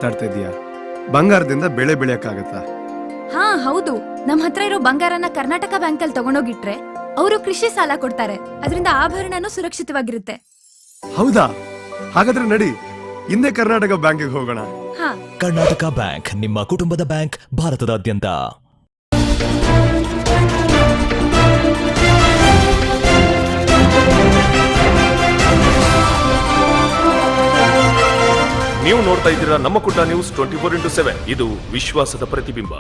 ಮಾತಾಡ್ತಾ ಇದೀಯಾ? ಬಂಗಾರದಿಂದ ಬೆಳೆ ಬೆಳೆಯಕ್ಕಾಗತ್ತಾ? ಹಾ ಹೌದು, ನಮ್ ಹತ್ರ ಇರೋ ಬಂಗಾರನ ಕರ್ನಾಟಕ ಬ್ಯಾಂಕ್ ಅಲ್ಲಿ ತಗೊಂಡೋಗಿಟ್ರೆ ಅವರು ಕೃಷಿ ಸಾಲ ಕೊಡ್ತಾರೆ. ಅದರಿಂದ ಆಭರಣನೂ ಸುರಕ್ಷಿತವಾಗಿರುತ್ತೆ. ಹೌದಾ? ಹಾಗಾದ್ರೆ ನಡಿ, ಹಿಂದೆ ಕರ್ನಾಟಕ ಬ್ಯಾಂಕಿಗೆ ಹೋಗೋಣ. ಹಾ, ಕರ್ನಾಟಕ ಬ್ಯಾಂಕ್ ನಿಮ್ಮ ಕುಟುಂಬದ ಬ್ಯಾಂಕ್, ಭಾರತದಾದ್ಯಂತ. ನೀವು ನೋಡ್ತಾ ಇದ್ದೀರಾ ನಮ್ಮ ಕುಟ ನ್ಯೂಸ್ 24x7. ಇದು ವಿಶ್ವಾಸದ ಪ್ರತಿಬಿಂಬ.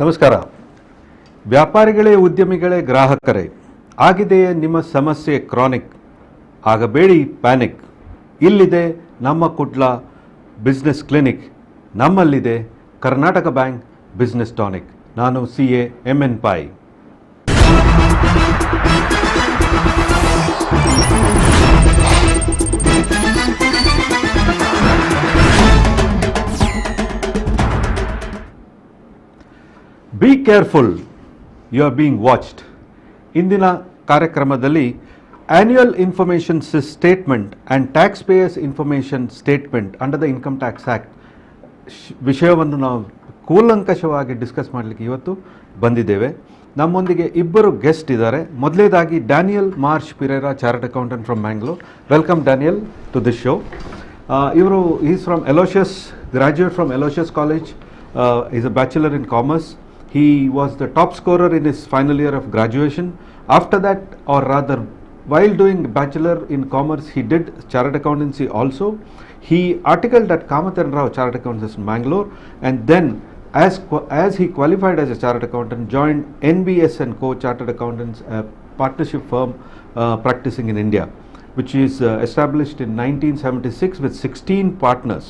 ನಮಸ್ಕಾರ. ವ್ಯಾಪಾರಿಗಳೇ, ಉದ್ಯಮಿಗಳೇ, ಗ್ರಾಹಕರೇ, ಆಗಿದೆಯೇ ನಿಮ್ಮ ಸಮಸ್ಯೆ ಕ್ರಾನಿಕ್? ಆಗಬೇಡಿ ಪ್ಯಾನಿಕ್. ಇಲ್ಲಿದೆ ನಮ್ಮ ಕುಡ್ಲ ಬಿಸ್ನೆಸ್ ಕ್ಲಿನಿಕ್. ನಮ್ಮಲ್ಲಿದೆ ಕರ್ನಾಟಕ ಬ್ಯಾಂಕ್ ಬಿಸ್ನೆಸ್ ಟಾನಿಕ್. ನಾನು CA MN Pai. Be careful, you are being watched. ಇಂದಿನ ಕಾರ್ಯಕ್ರಮದಲ್ಲಿ annual information statement and taxpayers information statement under the income tax act ವಿಷಯವನ್ನು ನಾವು ಕೂಲಂಕಷವಾಗಿ ಡಿಸ್ಕಸ್ ಮಾಡಲಿಕ್ಕೆ ಇವತ್ತು ಬಂದಿದ್ದೇವೆ. ನಮ್ಮೊಂದಿಗೆ ಇಬ್ಬರು ಗೆಸ್ಟ್ ಇದ್ದಾರೆ. ಮೊದಲೇದಾಗಿ Daniel Marsh Pereira, chartered accountant from Mangalore. Welcome Daniel to this show. ಇವರು is from Aloysius, graduate from Aloysius college. Is a bachelor in commerce. He was the top scorer in his final year of graduation. After that, or rather, while doing bachelor in commerce, he did chartered accountancy also. He articled at Kamathan Rao Chartered Accountants in Mangalore, and then as he qualified as a chartered accountant, joined NBS & Co Chartered Accountants, a partnership firm practicing in India, which is established in 1976 with 16 partners.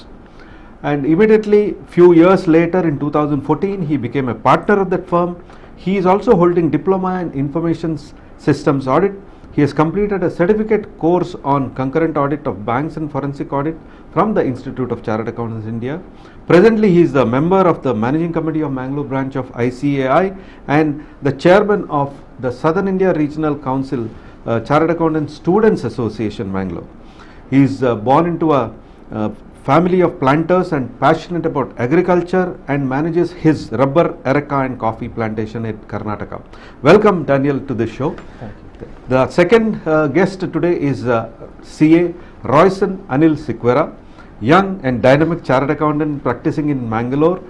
And immediately, few years later, in 2014, he became a partner of that firm. He is also holding diploma in information systems audit. He has completed a certificate course on concurrent audit of banks and forensic audit from the Institute of Chartered Accountants India. Presently, he is the member of the Managing Committee of Mangalore branch of ICAI and the chairman of the Southern India Regional Council Chartered Accountants Students Association, Mangalore. He is born into a family of planters and passionate about agriculture, and manages his rubber, areca and coffee plantation in Karnataka. Welcome Daniel to this show. Thank you. The second guest today is CA Royson Anil Sikwera, young and dynamic chartered accountant practicing in Mangalore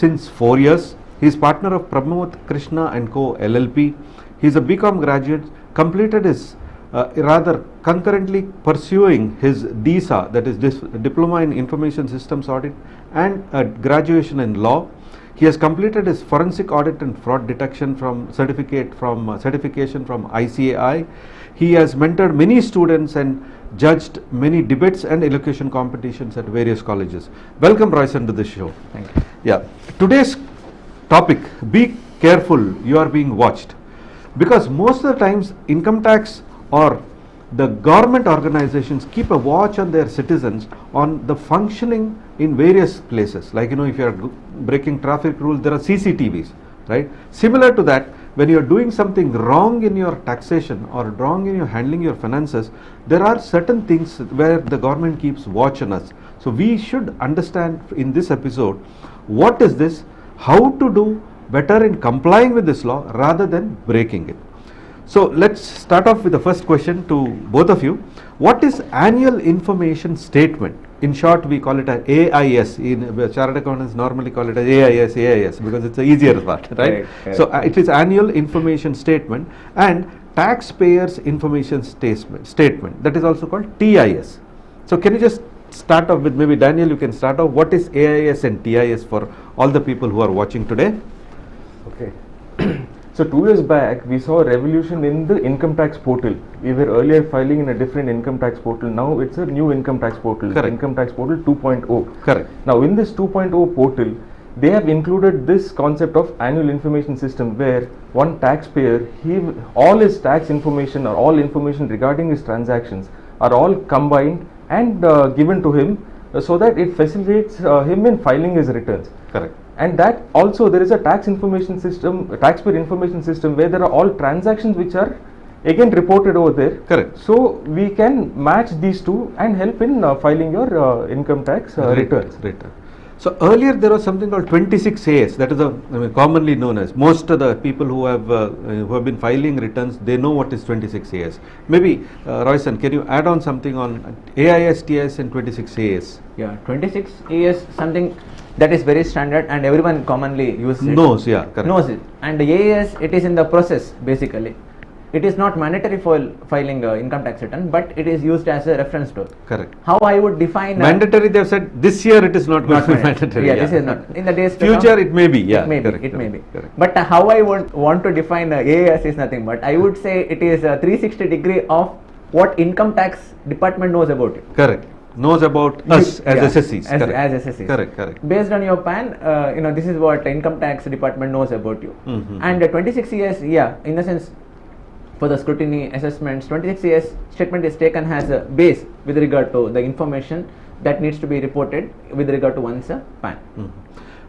since 4 years. He is partner of Pramod Krishna and Co LLP. He is a BCom graduate, completed his rather concurrently pursuing his DISA, that is Diploma in Information Systems Audit, and a graduation in law. He has completed his forensic audit and fraud detection certification from ICAI. He has mentored many students and judged many debates and elocution competitions at various colleges. Welcome Royson to this show. Thank you. Yeah, today's topic, be careful, you are being watched. Because most of the times income tax or the government organizations keep a watch on their citizens on the functioning in various places. Like, you know, if you are breaking traffic rules, there are CCTVs, right? Similar to that, when you are doing something wrong in your taxation or wrong in your handling your finances, there are certain things where the government keeps watch on us. So we should understand in this episode, what is this, how to do better in complying with this law rather than breaking it. So let's start off with the first question to both of you. What is annual information statement? In short, we call it an AIS. In chartered accountants normally call it as AIS because it's the easier part, right? So it is annual information statement, and taxpayers information statement, that is also called TIS. So can you just start off with, maybe Daniel, you can start off, what is AIS and TIS for all the people who are watching today? Okay. So 2 years back, we saw a revolution in the income tax portal. We were earlier filing in a different income tax portal. Now it's a new income tax portal. Correct. Income tax portal 2.0. Correct. Now in this 2.0 portal, they have included this concept of annual information system, where one taxpayer, all his tax information or all information regarding his transactions are all combined and given to him so that it facilitates him in filing his returns. Correct. And that also there is a tax information system, taxpayer information system, where there are all transactions which are again reported over there. Correct. So we can match these two and help in filing your income tax returns. So earlier there was something called 26AS, that is commonly known as, most of the people who have been filing returns, they know what is 26AS. Maybe Royson, can you add on something on AISTS and 26AS? Yeah, 26AS something that is very standard and everyone commonly uses it. Knows, yeah, correct. Knows it. And the AAS, it is in the process basically. It is not mandatory for filing income tax return, but it is used as a reference tool. Correct. How I would define mandatory, they have said this year it is not going to be mandatory. Yeah, this is not. In the days to future come, it may be. Yeah, it may correct, be. It may be. Correct. But how I would want to define AAS is nothing but I would say it is a 360 degree of what income tax department knows about you. Correct. Knows about us as SSCs. As SSCs. Correct. Based on your PAN, this is what income tax department knows about you. And 26 years, yeah, in the sense, for the scrutiny assessments, 26 years statement is taken as a base with regard to the information that needs to be reported with regard to one's PAN.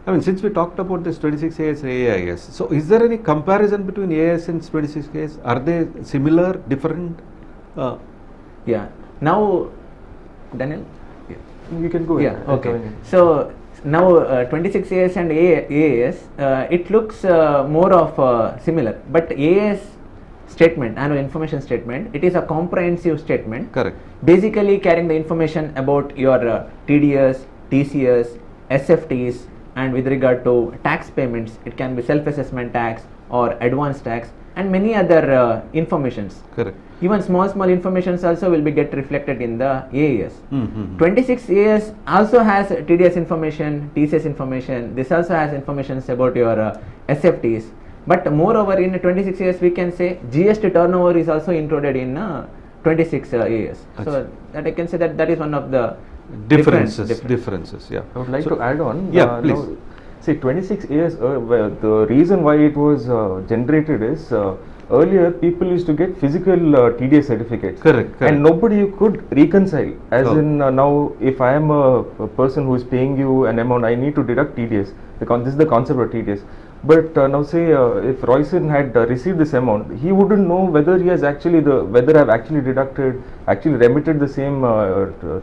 I mean, since we talked about this 26AS and AIS, so is there any comparison between AIS and 26AS? Are they similar, different? Yeah. Now, Daniel? Yeah. You can go ahead. Yeah, okay. So, now 26AS and AAS, it looks more of similar, but AAS statement, annual information statement, it is a comprehensive statement. Correct. Basically carrying the information about your TDS, TCS, SFTs, and with regard to tax payments, it can be self-assessment tax or advance tax and many other informations. Correct. Even small informations also will be get reflected in the AAS. 26AS also has TDS information, TCS information. This also has information about your SFTs. But moreover, in 26AS we can say GST turnover is also included in 26AS. So that I can say that is one of the differences. Yeah. I would like to add on. Yeah, please. Now, see, 26AS, the reason why it was generated is earlier people used to get physical TDS certificates. Correct. And nobody could reconcile. As in now, if I am a person who is paying you an amount, I need to deduct TDS. This is the concept of TDS. But now say if Royson had received this amount, he wouldn't know whether he has actually whether I've actually remitted the same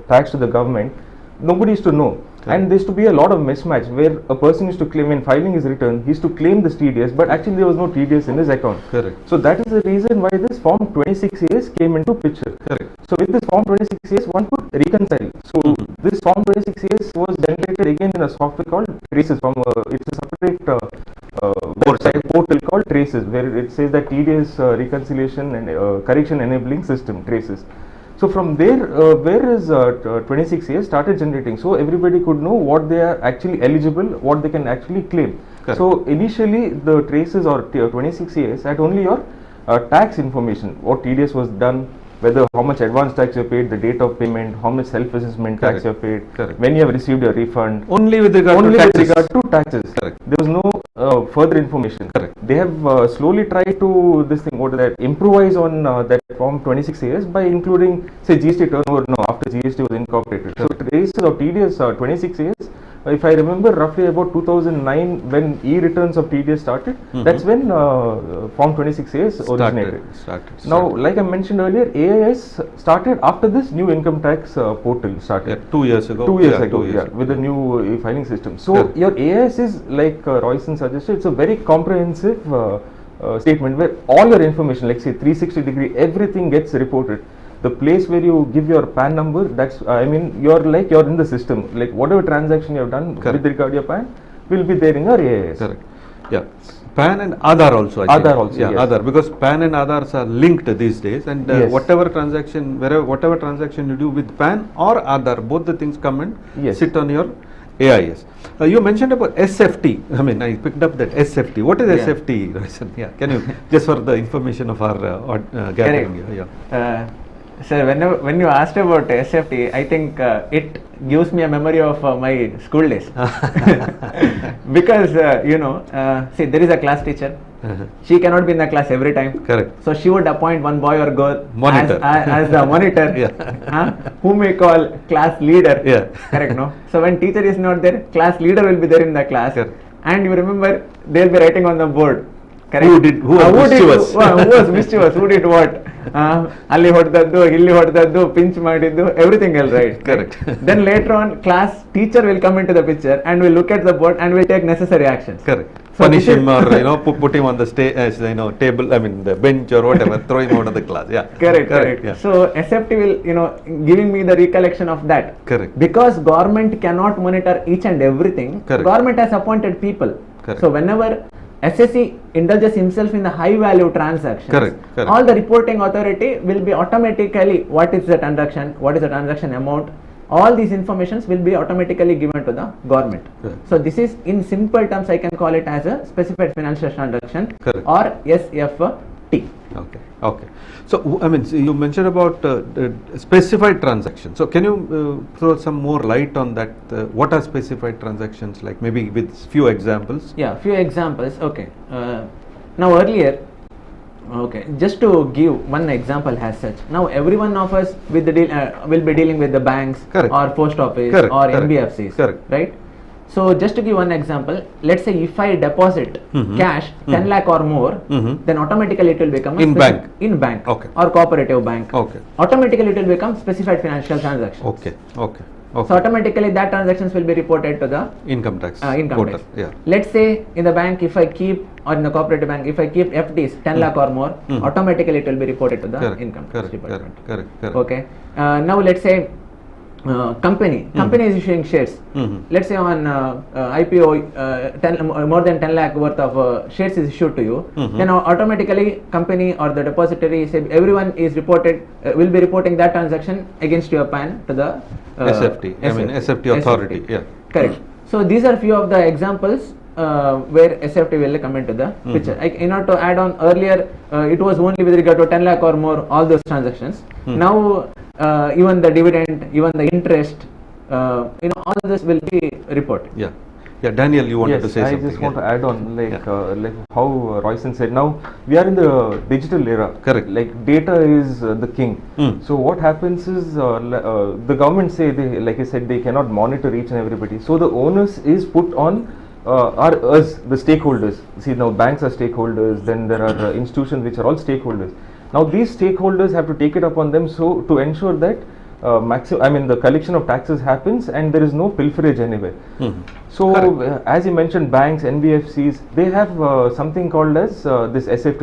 tax to the government. Nobody used to know. Correct. And there used to be a lot of mismatch where a person used to claim, when filing his return, he used to claim this TDS, but actually there was no TDS in his account. Correct. So that is the reason why this form 26AS came into picture. Correct. So with this form 26AS, one could reconcile. So this form 26AS was generated again in a software called Traces. It's a separate website portal called Traces, where it says that TDS reconciliation and correction enabling system, Traces. So from there, where is 26AS started generating, so everybody could know what they are actually eligible, what they can actually claim. Correct. So initially the Traces or 26AS had only your tax information, what TDS was done, whether how much advance tax you paid, the date of payment, how much self-assessment tax you paid, when you have received your refund. Only with regard to taxes. Correct. There was no further information. Correct. They have slowly tried to improvise on that form 26AS by including, say, GST turnover now after GST was incorporated. Correct. So traces of TDS 26AS, if I remember roughly about 2009 when e-returns of TDS started, that's when form 26AS originated. Now, like I mentioned earlier, AIS started after this new income tax portal started. Yeah, 2 years ago. 2 years ago, with the new filing system. So your AIS is, like Royson suggested, it's a very comprehensive statement where all your information, like say 360 degree, everything gets reported. The place where you give your PAN number, that's you're in the system. Like whatever transaction you have done with regard to your PAN will be there in your AIS. Correct. Yeah. PAN and Aadhaar also. Aadhaar also. Yeah, yes. Aadhaar, because PAN and Aadhaar are linked these days, and whatever transaction you do with PAN or Aadhaar, both the things come and sit on your AIS. You mentioned about SFT. I mean, I picked up that SFT. What is SFT, Royson? Yeah. Can you just for the information of our gathering? Sir, when you asked about SFT, I think it gives me a memory of my school days. Because, see, there is a class teacher. She cannot be in the class every time. Correct. So she would appoint one boy or girl monitor. as the monitor, whom we call class leader. Yeah. Correct, no? So when teacher is not there, class leader will be there in the class. Correct. and you remember they'll be writing on the board. Correct? Who was mischievous? Who was mischievous? Who did what? ಅಲ್ಲಿ ಹೊಡೆದದ್ದು, ಇಲ್ಲಿ ಹೊಡೆದದ್ದು, pinch ಮಾಡಿದ್ದು, everything else, right? Correct. Then later on, class teacher will come into the picture and will look at the board and will take necessary actions. Correct. So Punish this is- him or put him on the table. I mean the bench or whatever. Throw him out of the class. Yeah. Correct. Yeah. So SFT will, giving me the recollection of that. Correct. Because government cannot monitor each and everything. Correct. Government has appointed people. Correct. So whenever SSC indulges himself in the high value transactions, Correct. all the reporting authority will be automatically what is the transaction, what is the transaction amount, all these informations will be automatically given to the government. Correct. So this is, in simple terms, I can call it as a specified financial transaction. Correct. Or SFT. Okay. So you mentioned about specified transactions. So can you throw some more light on that? What are specified transactions like? Maybe with few examples. Yeah, few examples. Okay. Now earlier, okay, just to give one example as such. Now every one of us with the will be dealing with the banks Correct. or post office Correct. or Correct. NBFCs. Correct. Right. So just to give one example, let's say if I deposit Mhm. cash 10 lakh or more, Mhm. then automatically it will become a In bank. in bank Okay. or cooperative bank. Okay. Automatically it will become specified financial transactions. Okay. So automatically that transactions will be reported to the Income tax. income portal. tax. Yeah. Let's say in the bank, if I keep, or in the cooperative bank, if I keep FDs 10 lakh or more, automatically it will be reported to the Correct. income tax Correct. department. Correct. Okay. Now let's say company is issuing shares. Mhm. Let's say on IPO, 10 more than 10 lakh worth of shares is issued to you. Then automatically company or the depository, say everyone is reported, will be reporting that transaction against your PAN to the SFT. SFT authority. Yeah. Correct. So these are few of the examples where SFT will come into the picture. In order to add on, earlier it was only with regard to 10 lakh or more, all those transactions. Now even the dividend, even the interest, all of this will be reported. Yeah. Daniel, you wanted Yes, to say I something. just want to add on, like how Royson said. Now we are in the digital era. Correct. Like data is the king. So what happens is the government say they, like I said, they cannot monitor each and everybody. So the onus is put on us, the stakeholders. See, now banks are stakeholders. Then there are institutions which are all stakeholders. Now these stakeholders have to take it upon them so to ensure that the collection of taxes happens and there is no pilferage anywhere. So as you mentioned, banks, NBFCs, they have something called as this SFT.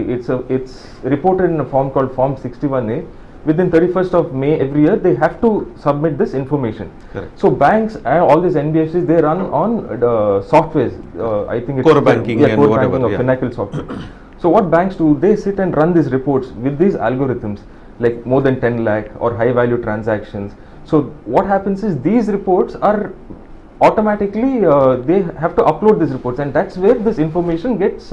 It's reported in a form called Form 61A. Within 31st of May every year, they have to submit this information. Correct. So banks and all these NBFCs, they run on softwares. I think it's Core banking and core whatever, banking or yeah. Finacle software. So what banks do, they sit and run these reports with these algorithms, like more than 10 lakh or high value transactions. So what happens is these reports are automatically, they have to upload these reports, and that's where this information gets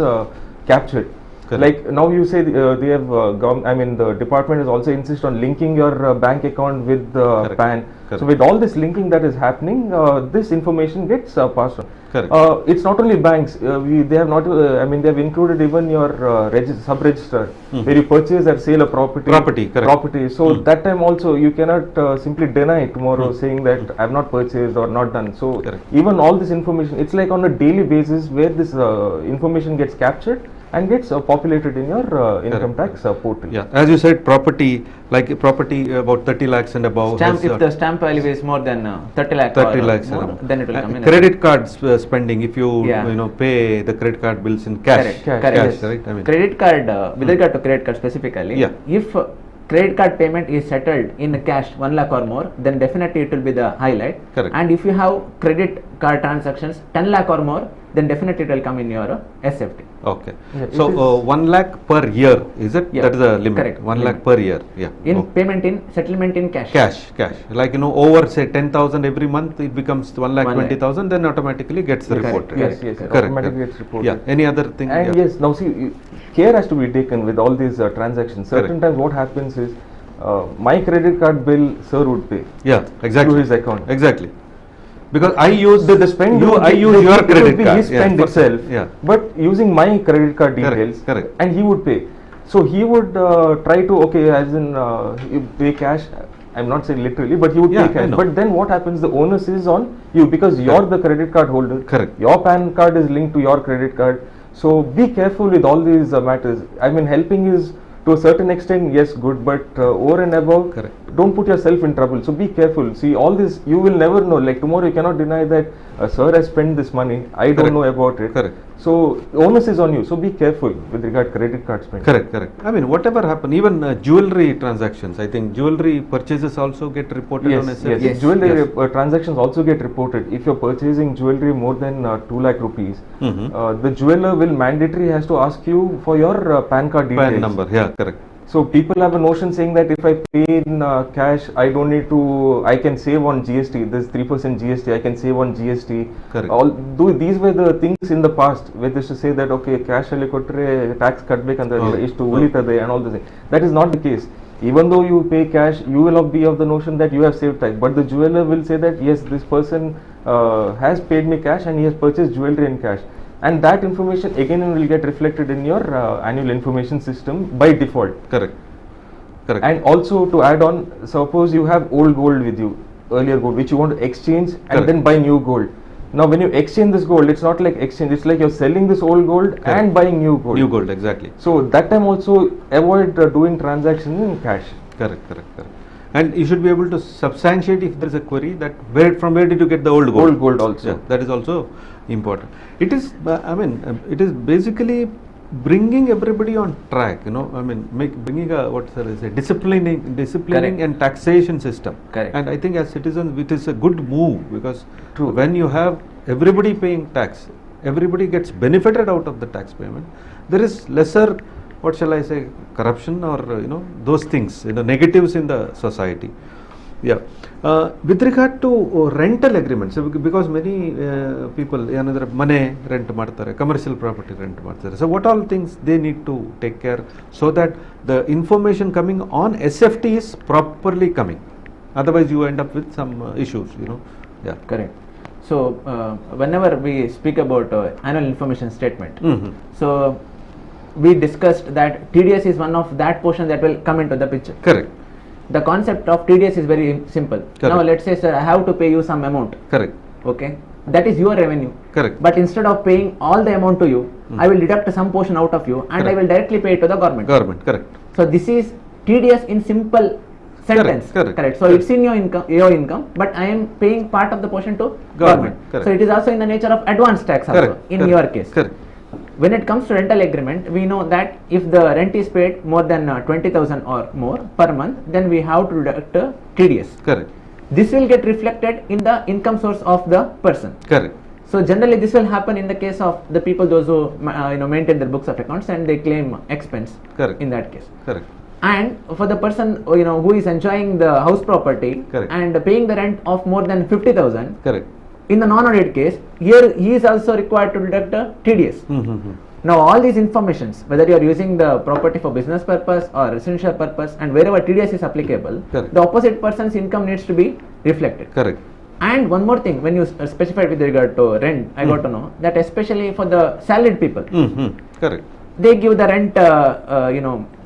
captured. Correct. Like now you say they have the department is also insist on linking your bank account with Correct. PAN. Correct. So with all this linking that is happening, this information gets passed on. Correct. It's not only banks. They have not. They have included even your sub-register where you purchase or sale a property. Correct. Property. So that time also you cannot simply deny tomorrow saying that I have not purchased or not done. So Correct. even all this information, it's like on a daily basis where this information gets captured and gets populated in your income tax portal. Yeah, as you said, property about 30 lakhs and above. Stamp, has, if the stamp value is more than 30 lakh 30 or lakhs more, and above. then it will come in. Credit cards spending, if you Yeah. pay the credit card bills in cash. Correct. Cash, Yes. right? Credit card, with regard to credit card specifically, Yeah. if credit card payment is settled in cash 1 lakh or more, then definitely it will be the highlight. Correct. And if you have credit card transactions 10 lakh or more, then definitely it will come in your SFT. Okay. Yeah, So it is 1 lakh per year, is it? Yeah. That is the limit. Correct. 1 lakh Limit. per year. Yeah. In Okay. payment in settlement in cash. Cash. Like over say 10,000 every month, it becomes 1,20,000. Then automatically gets Correct. reported. Yes, automatically gets reported. Yeah. Any other thing? And Yeah. yes, now see, care has to be taken with all these transactions. Certain Correct. times what happens is, my credit card bill, sir would pay Yeah. Exactly. through his account. Exactly. Because I use The spend you, would I be- use it your would credit be card. his spend Yeah. itself, Yeah. but using my credit card Correct, details, correct. and he would pay. So he would try to, okay, as in you pay cash, I'm not saying literally, but he would Yeah, pay I cash. know. But then what happens? The onus is on you because you're the credit card holder. Correct. Your PAN card is linked to your credit card. So be careful with all these matters. I mean, helping is to a certain extent, yes, good, but over and above, Correct. don't put yourself in trouble. So be careful. See, all this, you will never know. Like tomorrow, you cannot deny that sir has spent this money. I don't Correct. know about it. Correct. So onus is on you. So be careful with regard credit card spending. Correct, correct. I mean, whatever happen, even jewelry transactions, I think jewelry purchases also get reported on Yes, SFT. yes. Jewelry Yes. transactions also get reported. If you're purchasing jewelry more than 2 lakh rupees, Mhm. the jeweler will mandatory has to ask you for your PAN card details. PAN number, yeah, correct. So people have a notion saying that if I pay in cash, I don't need to, I can save on GST. There's 3% GST. I can save on GST. Correct. These were the things in the past where they used to say that okay, cash ali kottare tax katbekandre ishtu ulitade and all this. That is not the case. Even though you pay cash, you will be of the notion that you have saved tax. But the jeweler will say that yes, this person has paid me cash and he has purchased jewelry in cash. And that information again will get reflected in your annual information system by default. Correct. Correct. And also to add on, suppose you have old gold with you, earlier gold, which you want to exchange and Correct. then buy new gold. Now when you exchange this gold, it's not like exchange, it's like you're selling this old gold and buying new gold. New gold, exactly. So that time also avoid doing transactions in cash. Correct, correct, correct. And you should be able to substantiate if there is a query that from where did you get the old gold? Old gold also. Yeah, that is also important. It is, it is basically bringing everybody on track. You know, I mean, bringing a disciplining Correct. and taxation system. Correct. And I think as citizens, it is a good move because True. when you have everybody paying tax, everybody gets benefited out of the tax payment. There is lesser, what shall I say, corruption or those things, negatives in the society. Yeah. With regard to rental agreements, because many people mane rent ಮಾಡ್ತಾರೆ, commercial property rent ಮಾಡ್ತಾರೆ. So what all things they need to take care so that the information coming on SFT is properly coming. Otherwise you end up with some issues, Yeah. Correct. So whenever we speak about annual information statement, so we discussed that TDS is one of that portion that will come into the picture. Correct. The concept of TDS is very simple. Now let's say, sir, I have to pay you some amount. Correct. Okay, that is your revenue. Correct. But instead of paying all the amount to you, I will deduct some portion out of you and Correct. I will directly pay it to the government. Correct. So this is TDS in simple sentence. Correct. So it's in your income, but I am paying part of the portion to government. Correct. So it is also in the nature of advance tax also in your case. Correct. When it comes to rental agreement, we know that if the rent is paid more than 20,000 or more per month, then we have to deduct TDS. Correct. This will get reflected in the income source of the person. Correct. So generally this will happen in the case of the people, those who maintain their books of accounts and they claim expense. Correct. In that case. Correct. And for the person who is enjoying the house property Correct. and paying the rent of more than 50,000, Correct. in the non-audit case, here he is also required to deduct TDS. Now all these informations, whether you are using the property for business purpose or residential purpose, and wherever TDS is applicable, Correct. the opposite person's income needs to be reflected. Correct. And one more thing, when you specified with regard to rent, I got to know that especially for the salaried people, Correct. they give the rent,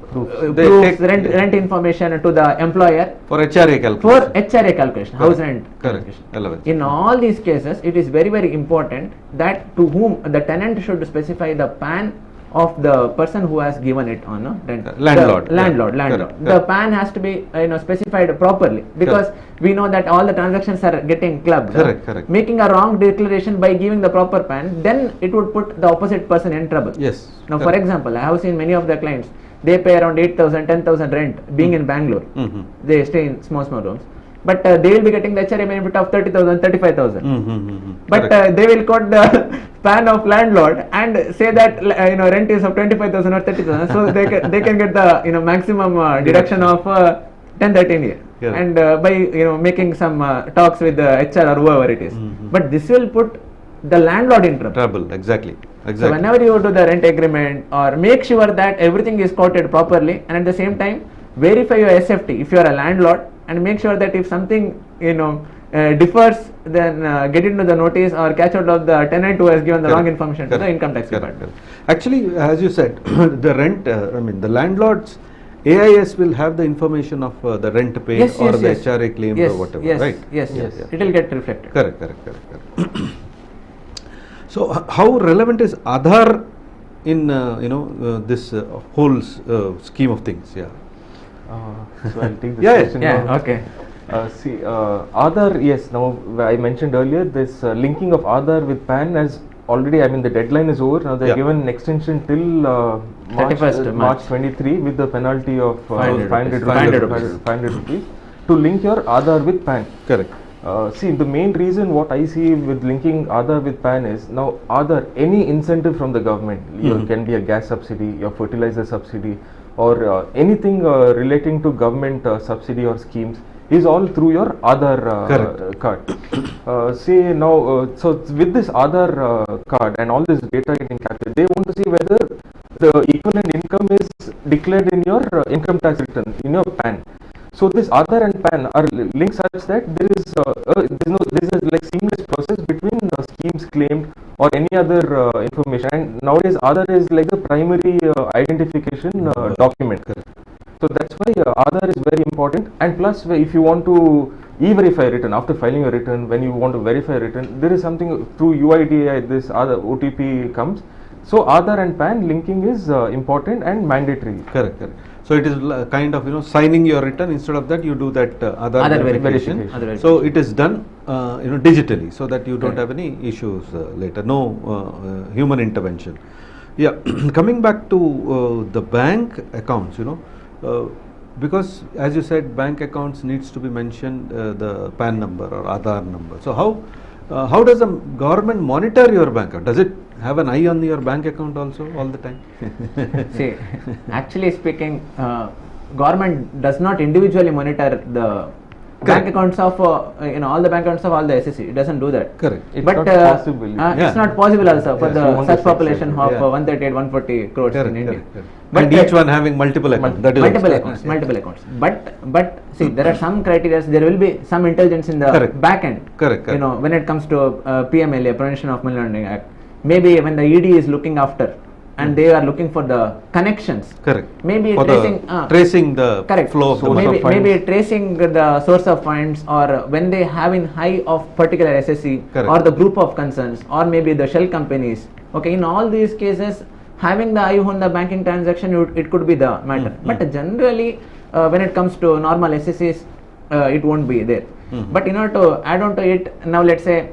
They proofs, take- rent information to the employer For HRA for calculation. HRA calculation, house rent Correct. calculation. Allowance. In all these cases, it is very, very important that to whom the tenant should specify the PAN of the person who has given it on a rent. Landlord. The landlord. Correct. The PAN has to be specified properly because we know that all the transactions are getting clubbed. Correct. Making a wrong declaration by giving the proper PAN, then it would put the opposite person in trouble. Yes. Now, for example, I have seen many of the clients, they pay around 8,000, 10,000 rent being in Bangalore. They stay in small rooms. But they will be getting the HRA benefit of 30,000, 35,000. But they will quote the PAN of landlord and say that rent is of 25,000 or 30,000. So they can get the maximum deduction of 10, 13 year. Yeah. And by making some talks with the HR or whoever it is. But this will put the landlord in trouble. Trouble. Exactly. So whenever you do the rent agreement, or make sure that everything is quoted properly, and at the same time verify your SFT if you are a landlord, and make sure that if something differs, then get into the notice or catch out of the tenant who has given the wrong information to the income tax department. Actually, as you said, the rent, the landlord's AIS will have the information of the rent paid Yes, or yes, the yes. HRA claimed Yes, or whatever, yes, right? Yes, Yeah, yes. yeah. It will get reflected. Correct. So how relevant is Aadhaar in this whole scheme of things? Yeah. So I'll take this Yeah, question Yeah, now. okay. See, Aadhaar, yes, now I mentioned earlier this linking of Aadhaar with PAN as already, I mean, the deadline is over. Now they're Yeah. given an extension till March. March 23 with the penalty of 500 500 rupees to link your Aadhaar with PAN. Correct. See, the main reason what I see with linking Aadhaar with PAN is now Aadhaar, any incentive from the government, you can be a gas subsidy, your fertilizer subsidy, or anything relating to government subsidy or schemes is all through your Aadhaar card. Say now, so with this Aadhaar card and all this data getting captured, they want to see whether the equivalent income is declared in your income tax return, in your PAN. So this Aadhaar and PAN are linked such that there is like seamless process between schemes claimed or any other information. And nowadays Aadhaar is like the primary identification document. So that's why Aadhaar is very important. And plus, if you want to e-verify return after filing a return, when you want to verify a return, there is something through UIDAI. This Aadhaar OTP comes. So Aadhaar and PAN linking is important and mandatory. Correct. So it is kind of signing your return. Instead of that, you do that Aadhaar verification. verification. So it is done digitally, so that you don't have any issues later. No human intervention. Yeah. Coming back to the bank accounts, because as you said, bank accounts needs to be mentioned the PAN number or Aadhaar number. So how does the government monitor your bank account? Does it have an eye on your bank account also all the time? See, actually speaking, government does not individually monitor the bank accounts of all the bank accounts of all the SSC. It doesn't do that. Correct. It's But not possible. it's not possible also for Yes, the humongous such population size, of 138, 140 crores in India. But and each one having multiple accounts. That is multiple also- accounts, multiple accounts. But see, there are some criteria. There will be some intelligence in the Correct. back end. Correct. When it comes to PMLA, Prevention of Money Laundering Act, maybe when the ED is looking after and they are looking for the connections. Correct. Maybe For tracing the correct. flow of the Source money. of funds. Maybe tracing the source of funds, or when they have in high of particular SSC Correct. or the group of concerns, or maybe the shell companies. Okay, in all these cases, having the eye on the banking transaction, it could be the matter. But generally, when it comes to normal SSCs, it won't be there. But in order to add on to it, now let's say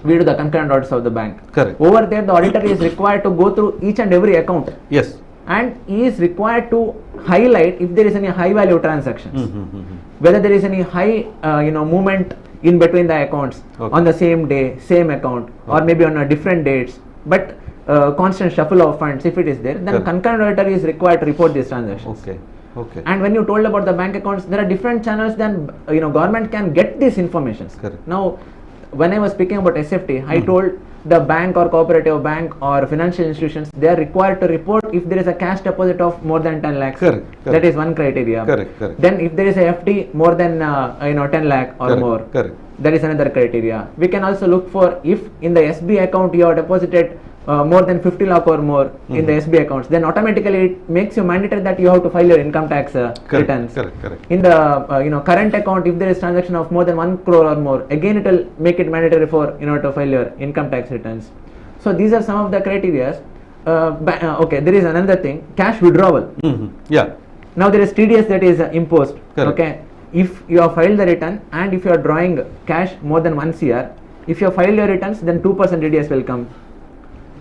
we do the concurrent audits of the bank. Correct. Over there, the auditor is required to go through each and every account, Yes. and he is required to highlight if there is any high value transactions, whether there is any high movement in between the accounts on the same day, same account, or maybe on a different dates, but constant shuffle of funds. If it is there, then Correct. concurrent auditor is required to report these transactions. Okay. And when you told about the bank accounts, there are different channels. Then government can get these informations. Correct. Now, when I was speaking about SFT, I told the bank or cooperative bank or financial institutions, they are required to report if there is a cash deposit of more than 10 lakhs. Correct. That is one criteria. Correct. Then if there is a FD more than 10 lakh or Correct. more, Correct. that is another criteria. We can also look for if in the SB account you have deposited more than 50 lakh or more in the SB accounts, then automatically it makes you mandatory that you have to file your income tax returns. Correct. In the current account, if there is transaction of more than 1 crore or more, again it will make it mandatory for to file your income tax returns. So these are some of the criteria. Okay, there is another thing, cash withdrawal. Yeah. Now there is TDS that is imposed. Correct. Okay, if you have filed the return and if you are drawing cash more than 1 CR, if you have filed your returns, then 2% TDS will come.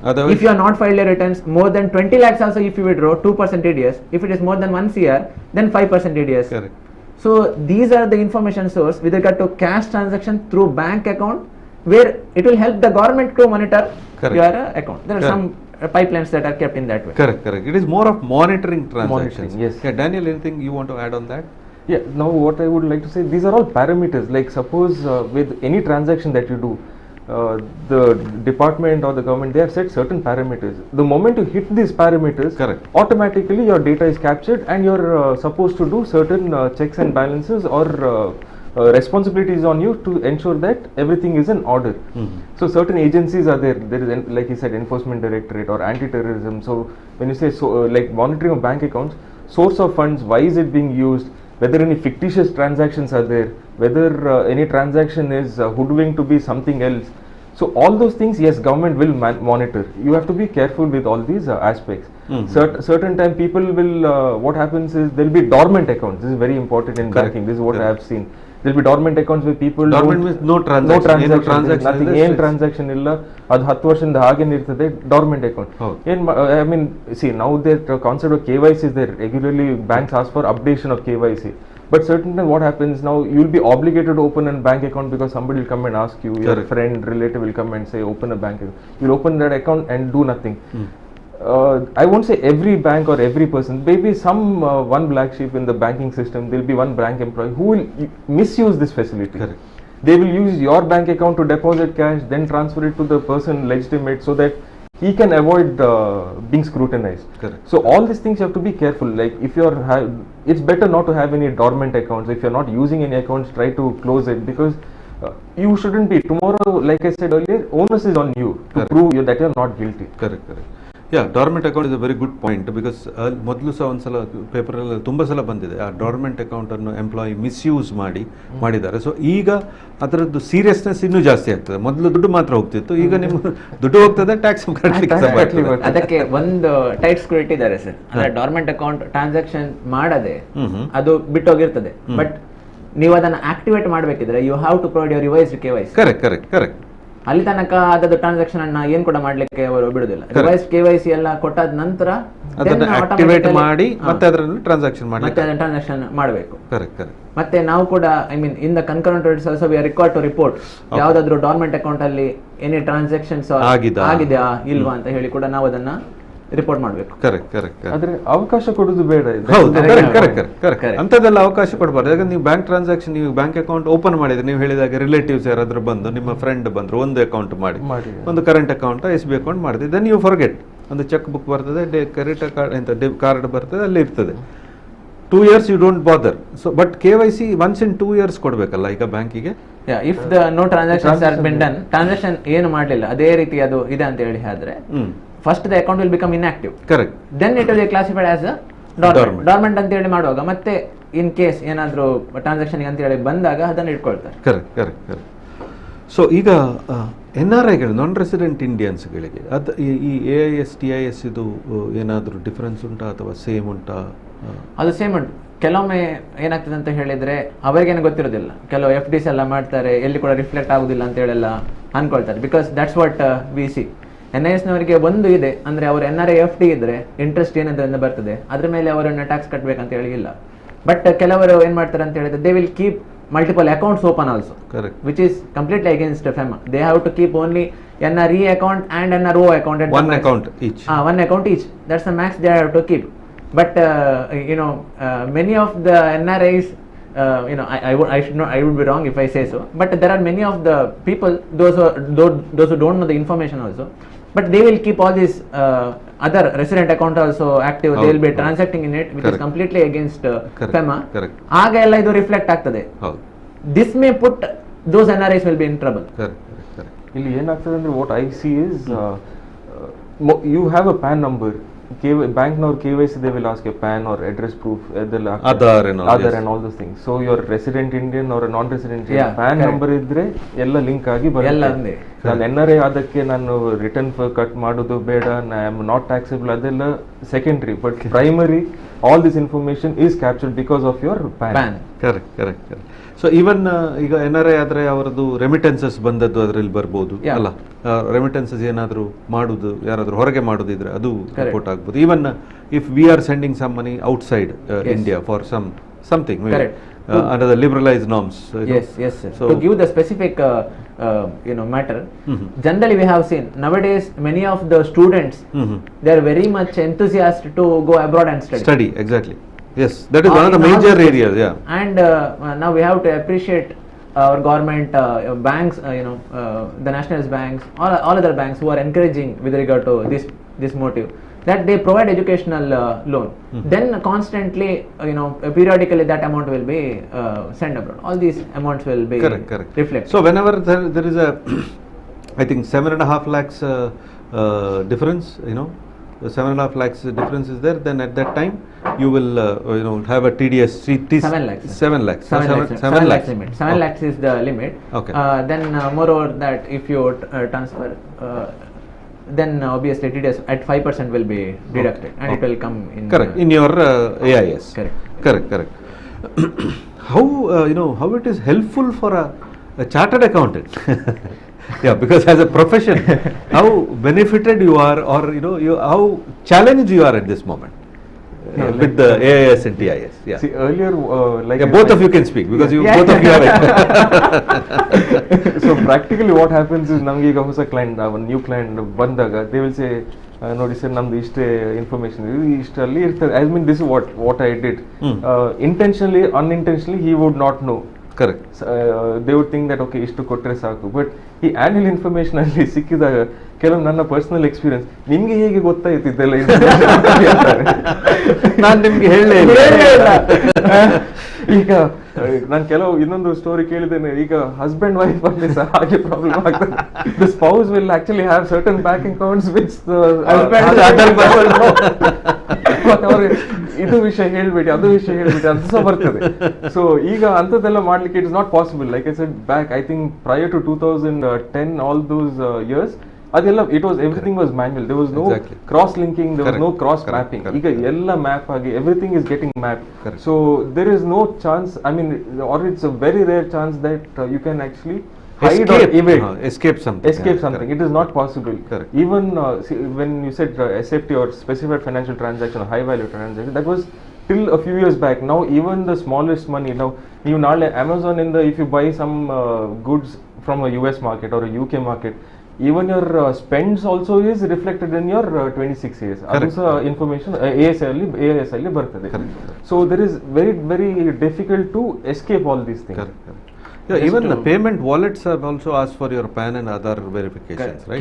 Otherwise, If you are not filed your returns, more than 20 lakhs also if you withdraw, 2% TDS. If it is more than 1 CR, then 5% TDS. Correct. So these are the information source with regard to cash transaction through bank account, where it will help the government to monitor Correct. your account. There are Correct. some pipelines that are kept in that way. Correct. It is more of monitoring transactions. Monitoring, yes. Yeah, Daniel, anything you want to add on that? Yeah, now what I would like to say, these are all parameters. Like suppose with any transaction that you do, the department or the government, they have set certain parameters. The moment you hit these parameters, Correct. automatically your data is captured and you're supposed to do certain checks and balances or responsibilities on you to ensure that everything is in order. So certain agencies are there. There is, like you said, enforcement directorate or anti-terrorism. So when you say like monitoring of bank accounts, source of funds, why is it being used, whether any fictitious transactions are there, whether any transaction is hoodwinked to be something else. So all those things, yes, government will monitor. You have to be careful with all these aspects. Certain time people will, what happens is there will be dormant accounts. This is very important in banking. This is what I have seen. There will be dormant accounts where people Dormant means no transaction. no transaction, nothing, ಏನು transaction ಇಲ್ಲ, ಅದು 10 ವರ್ಷದಿಂದ ಹಾಗೇನೆ ಇರ್ತದೆ, dormant account. I mean, see, now the concept of KYC is there. Regularly banks ask for updation of KYC. But certainly what happens now, you will be obligated to open a bank account because somebody will come and ask you, your friend, relative will come and say, open a bank account. You will open that account and do nothing. I won't say every bank or every person, maybe some one black sheep in the banking system, there will be one bank employee who will misuse this facility. Correct. They will use your bank account to deposit cash, then transfer it to the person legitimate so that he can avoid being scrutinized. Correct. So all these things you have to be careful. Like if you're, it's better not to have any dormant accounts. If you're not using any accounts, try to close it, because you shouldn't be. Tomorrow, like I said earlier, onus is on you to prove that you're not guilty. Correct. Dormant account is a very good point, because ಮೊದಲು ಸಹ ಒಂದ್ಸಲ ಪೇಪರಲ್ಲಿ ತುಂಬ ಸಲ ಬಂದಿದೆ, ಆ dormant ಅಕೌಂಟನ್ನು employee misuse ಮಾಡಿದ್ದಾರೆ. ಸೊ ಈಗ ಅದರದ್ದು ಸೀರಿಯಸ್ನೆಸ್ ಇನ್ನೂ ಜಾಸ್ತಿ ಆಗ್ತದೆ. ಮೊದಲು ದುಡ್ಡು ಮಾತ್ರ ಹೋಗ್ತಿತ್ತು, ಈಗ ನಿಮ್ಮ ದುಡ್ಡು ಹೋಗ್ತದೆ, ಟ್ಯಾಕ್ಸ್ ಅದಕ್ಕೆ ಒಂದು ಟೈಟ್ ಸ್ಕ್ಯೂರಿಟಿ ಇದ್ದಾರೆ ಸರ್. ಅಂದ್ರೆ ಡಾರ್ಮೆಂಟ್ ಅಕೌಂಟ್ ಟ್ರಾನ್ಸಾಕ್ಷನ್ ಮಾಡದೆ ಅದು ಬಿಟ್ಟೋಗಿರ್ತದೆ, ಬಟ್ ನೀವು ಅದನ್ನ ಆಕ್ಟಿವೇಟ್ ಮಾಡಬೇಕಿದ್ರೆ you have to provide your revised KYC. Correct. ಅಲ್ಲಿ ತನಕ ಅದರ ಟ್ರಾನ್ಸಾಕ್ಷನ್ ಅನ್ನ ಏನ್ ಕೂಡ ಮಾಡ್ಲಿಕ್ಕೆ ಅವರು ಬಿಡುದಿಲ್ಲ. ರಿವೈಸ್ಡ್ KYC ಎಲ್ಲ ಕೊಟ್ಟಾದ ನಂತರ ಅದನ್ನ ಆಕ್ಟಿವೇಟ್ ಮಾಡಿ ಮತ್ತೆ ಅದರಲ್ಲಿ ಟ್ರಾನ್ಸಾಕ್ಷನ್ ಮಾಡಬೇಕು. ಕರೆಕ್ಟ್. ಮತ್ತೆ ನಾವು ಕೂಡ I mean in the concurrent audits also we are required to report ಯಾವ್ದಾದ್ರು ಡಾರ್ಮೆಂಟ್ ಅಕೌಂಟ್ ಅಲ್ಲಿ ಎನಿ ಟ್ರಾನ್ಸಾಕ್ಷನ್ಸ್ ಆಗಿದೆಯಾ ಇಲ್ವಾ ಅಂತ ಹೇಳಿ ಕೂಡ ನಾವು ಅದನ್ನ ರಿಪೋರ್ಟ್ ಮಾಡಬೇಕು. ಕರೆಕ್ಟ್. ಆದ್ರೆ ಅವಕಾಶ ಕೊಡೋದು ಬೇಡ. ಕರೆಕ್ಟ್. ಅಂತದೆಲ್ಲ ಅವಕಾಶ ಕೊಡಬಾರ್ದು. ಯಾಕಂದ್ರೆ ನೀವು ಬ್ಯಾಂಕ್ ಟ್ರಾನ್ಸಾಕ್ಷನ್, ನೀವು ಬ್ಯಾಂಕ್ ಅಕೌಂಟ್ ಓಪನ್ ಮಾಡಿದ್ರೆ, ನೀವು ಹೇಳಿದಾಗ ರಿಲೇಟಿವ್ಸ್ ಯಾರಾದ್ರೂ ಬಂದು, ನಿಮ್ಮ ಫ್ರೆಂಡ್ ಬಂದ್ರು, ಒಂದು ಅಕೌಂಟ್ ಮಾಡಿ, ಒಂದು ಕರೆಂಟ್ ಅಕೌಂಟ್ SB ಅಕೌಂಟ್ ಮಾಡಿದೆ, ದೆನ್ ಯು ಫರ್ಗೆಟ್. ಒಂದು ಚೆಕ್ ಬುಕ್ ಬರ್ತದೆ, ಕ್ರೆಡಿಟ್ ಕಾರ್ಡ್ ಬರ್ತದೆ, ಅಲ್ಲಿ ಇರ್ತದೆ. 2 years you don't bother. So but KYC once in 2 years ಕೊಡಬೇಕಲ್ಲ ಈಗ ಬ್ಯಾಂಕಿಗೆ. If the no transactions are been done, transaction ಏನು ಮಾಡಲಿಲ್ಲ ಅದೇ ರೀತಿ ಅದು ಇದೆ ಅಂತ ಹೇಳಿ ಆದ್ರೆ first the account will become inactive. Correct. Then it will be classified as dormant ಅಂತ ಹೇಳಿ ಮಾಡುವಾಗ ಮತ್ತೆ ಇನ್ ಕೇಸ್ ಏನಾದ್ರೂ ಟ್ರಾನ್ಸಾಕ್ಷನ್ ಅಂತ ಹೇಳಿ ಬಂದಾಗ ಅದನ್ನು ಇಟ್ಕೊಳ್ತಾರೆ. ಕರೆಕ್ಟ್. ಸೊ ಈಗ NRIಗಳು, ನಾನ್ ರೆಸಿಡೆಂಟ್ ಇಂಡಿಯನ್ಸ್ಗಳಿಗೆ ಅದು ಈ AIS TIS ಇದು ಏನಾದರೂ ಡಿಫರೆನ್ಸ್ ಉಂಟಾ ಅಥವಾ ಸೇಮ್ ಉಂಟಾ? ಅದು ಸೇಮ್ ಉಂಟು. ಕೆಲವೊಮ್ಮೆ ಏನಾಗ್ತದೆ ಅಂತ ಹೇಳಿದ್ರೆ ಅವರಿಗೇನು ಗೊತ್ತಿರೋದಿಲ್ಲ, ಕೆಲವು FDs ಎಲ್ಲ ಮಾಡ್ತಾರೆ, ಎಲ್ಲಿ ಕೂಡ ರಿಫ್ಲೆಕ್ಟ್ ಆಗುದಿಲ್ಲ ಅಂತ ಹೇಳೆಲ್ಲ ಅನ್ಕೊಳ್ತಾರೆ. Because that's what we see. NIS ನವರಿಗೆ ಒಂದು ಇದೆ ಅಂದ್ರೆ ಅವರು NRI FD ಇದ್ರೆ ಇಂಟ್ರೆಸ್ಟ್ ಏನಂತ ಬರ್ತದೆ, ಅದ್ರ ಮೇಲೆ ಅವರನ್ನ ಟ್ಯಾಕ್ಸ್ ಕಟ್ಟಬೇಕಂತ ಹೇಳಿ ಇಲ್ಲ. ಬಟ್ ಕೆಲವರು ಏನ್ ಮಾಡ್ತಾರೆ ಅಂತ ಹೇಳಿದ್ರೆ they will keep multiple accounts open also. Correct. Which is completely against FEMA. They have to keep only NRE account and NRO account at one account each. One account each. That's the max they have to keep. But many of the NRIs, I would be wrong if I say so. But there are many of the people, those who don't know the information also. But they will keep all these other resident account also active. They will be transacting in it, which is completely against FEMA. ಆಗ ಎಲ್ಲ ಇದು reflect ಆಗ್ತದೆ. This may put those NRIs will be in trouble. ಇಲ್ಲಿ ಏನಾಗ್ತದೆ ಅಂದ್ರೆ what I see is you have a PAN number. Bankನವ್ರು KYC they will ask a PAN or address proof, Aadhaar and all those things. So you're resident Indian or a non-resident Indian, PAN number ಇದ್ರೆ ಎಲ್ಲ link ಆಗಿ ಬರುತ್ತೆ. ನಾನು NRI ಅದಕ್ಕೆ ನಾನು return cut ಮಾಡೋದು ಬೇಡ, I am not taxable, ಅದೆಲ್ಲ secondary. But primary all this information is captured because of your PAN. Correct. So even ಈಗ NRI ಆದ್ರೆ ಅವರದ್ದು ರೆಮಿಟೆನ್ಸಸ್ ಬಂದದ್ದು ಅದರಲ್ಲಿ ಬರ್ಬೋದು ಅಲ್ಲ. ರೆಮಿಟೆನ್ಸಸ್ ಏನಾದರೂ ಮಾಡುದು, ಯಾರಾದ್ರೂ ಹೊರಗೆ ಮಾಡುದಿದ್ರೆ ಅದು ರಿಪೋರ್ಟ್ ಆಗ್ಬೋದು. Even if we are sending some money outside India for something under the liberalized norms. Yes sir. So to give the specific matter, generally we have seen nowadays many of the students they are very much enthusiastic to go abroad and study. Exactly. Yes, that is one of the major areas. And now we have to appreciate our government, banks, the nationalist banks, all other banks who are encouraging with regard to this motive, that they provide educational loan. Then constantly, periodically that amount will be sent abroad. All these amounts will be reflected. So whenever there is a, I think 7.5 lakhs difference, the 7.5 lakhs difference is there, then at that time you will have a TDS 7 lakhs. 7 lakhs. 7 lakhs limit. 7 lakhs is the limit. Okay. Then moreover that if you transfer, then obviously TDS at 5% will be deducted, and it will come in. Correct, in your AIS. Correct. How it is helpful for a chartered accountant. Yeah, because as a profession, how benefited you are, or how challenged you are at this moment with the AIS and TIS. Yeah. See, earlier, Both of you can speak because both of you have it. So practically what happens is, ನಮಗೆ ಈಗ ಹೊಸ client, new client ಬಂದಾಗ they will say, ನೋಡಿ sir ನಮ್ದು ಇಷ್ಟೇ information ಇಷ್ಟರಲ್ಲಿ ಇರ್ತದೆ. I mean this what I did intentionally unintentionally he would not know. Correct. They would think that okay ಇಷ್ಟು ಕೊಟ್ಟರೆ ಸಾಕು. ಬಟ್ ಈ ಆನ್ಯುವಲ್ ಇನ್ಫಾರ್ಮೇಶನ್ ಅಲ್ಲಿ ಸಿಕ್ಕಿದಾಗ ಕೆಲವು ನನ್ನ ಪರ್ಸನಲ್ ಎಕ್ಸ್ಪೀರಿಯನ್ಸ್, ನಿಮ್ಗೆ ಹೇಗೆ ಗೊತ್ತಾಯ್ತು ಇದೆಲ್ಲ? ನಾನು ನಿಮ್ಗೆ ಹೇಳಲೇ ಇಲ್ಲ. ಈಗ ನಾನು ಕೆಲವು ಇನ್ನೊಂದು ಸ್ಟೋರಿ ಕೇಳಿದ್ದೇನೆ. ಈಗ ಹಸ್ಬೆಂಡ್ ವೈಫ್ ಅಲ್ಲಿ ಸಹ ಹಾಗೆ ಪ್ರಾಬ್ಲಮ್ ಆಗ್ತದೆ. The spouse will actually have certain bank accounts which ಅವ್ರಿಗೆ ಇದು ವಿಷಯ ಹೇಳ್ಬೇಡಿ, ಅದು ವಿಷಯ ಹೇಳ್ಬೇಡಿ ಅಂತ ಸಹ ಬರ್ತದೆ. ಸೊ ಈಗ ಅಂಥದ್ದೆಲ್ಲ ಮಾಡ್ಲಿಕ್ಕೆ it is not possible. Like I said back, I think prior to 2010 all those years, ಅದೆಲ್ಲ it was everything was manual. There was no cross linking, there was no cross mapping. ಈಗ ಎಲ್ಲ map ಆಗಿ everything is getting map. So there is no chance, I mean, or it's a very rare chance that you can actually hide or evade, escape something. It is not possible. Correct. Even when you said SFT or specified financial transaction or high value transaction, that was till a few years back. Now even the smallest money, now you naale Amazon if you buy some goods from a US market or a UK market, even your spends also is reflected in your 26 years. Adusa information AIS alli bartade. So there is very very difficult to escape all these things. Correct. Yeah, even the payment wallets have also asked for your PAN and other verifications, right?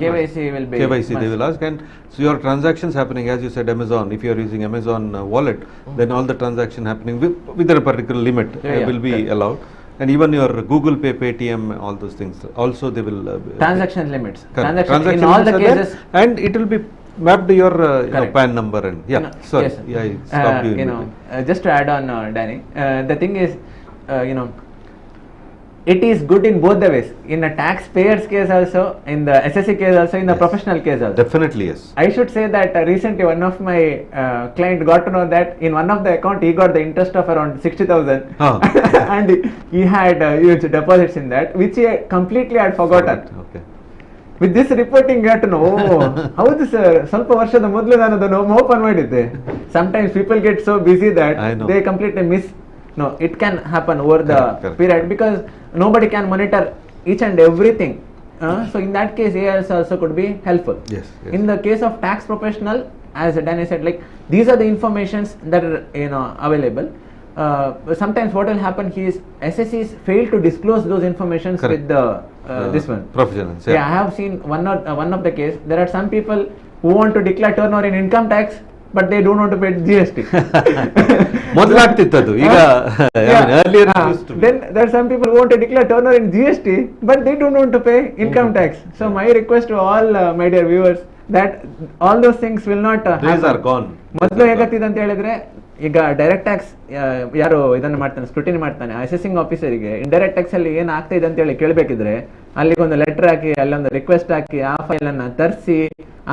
KYC will be KYC they will ask, and so your transactions happening, as you said, Amazon. If you are using Amazon wallet, then all the transaction happening within a particular limit will be allowed. And even your Google Pay, Paytm, all those things also they will transaction limits. Transaction in all the cases, and it will be mapped to your PAN number and sorry, I stopped you. Just to add on, Danny, the thing is, it is good in both the ways. In a taxpayer's case also, in the SSC case also, in the professional case also. Definitely, yes. I should say that recently one of my client got to know that in one of the account he got the interest of around 60,000 and he had huge deposits in that, which he completely had forgotten. Okay. With this reporting you have to know, ಹೌದು sir, ಸ್ವಲ್ಪ ವರ್ಷದ ಮೊದಲು ನಾನು ಅದನ್ನು open ಮಾಡಿದ್ದೆ. Sometimes people get so busy that they completely miss. No, it can happen over the period because nobody can monitor each and everything. So in that case, AIS also could be helpful. Yes. In the case of tax professional, as Danny said, like these are the informations that are available. Sometimes what will happen is SSCs fail to disclose those informations with the this one professionals. Yeah, I have seen one of the case. There are some people who want to declare turnover in income tax, but they don't want to pay GST. ಮೊದಲಾಗ್ತಿತ್ತು ಈಗ. Earlier used to be. Then there are some people who want to declare turnover in GST, but they don't want to pay income tax. So my request to all my dear viewers that all those things will not These are gone. ಮೊದಲು ಹೇಗಾಗ್ತಿದೆ ಅಂತ ಹೇಳಿದ್ರೆ, ಈಗ direct tax ಯಾರು ಇದನ್ನು ಮಾಡ್ತಾನೆ, scrutiny ಮಾಡ್ತಾನೆ, accessing ಆಫೀಸರಿಗೆ indirect tax ಅಲ್ಲಿ ಏನ್ ಆಗ್ತಾ ಇದೆ ಅಂತ ಹೇಳಿ ಕೇಳಬೇಕಿದ್ರೆ ಅಲ್ಲಿಗೆ ಒಂದು ಲೆಟರ್ ಹಾಕಿ, ಅಲ್ಲೊಂದು ರಿಕ್ವೆಸ್ಟ್ ಹಾಕಿ, ಆ ಫೈಲ್ ಅನ್ನ ತರಿಸಿ,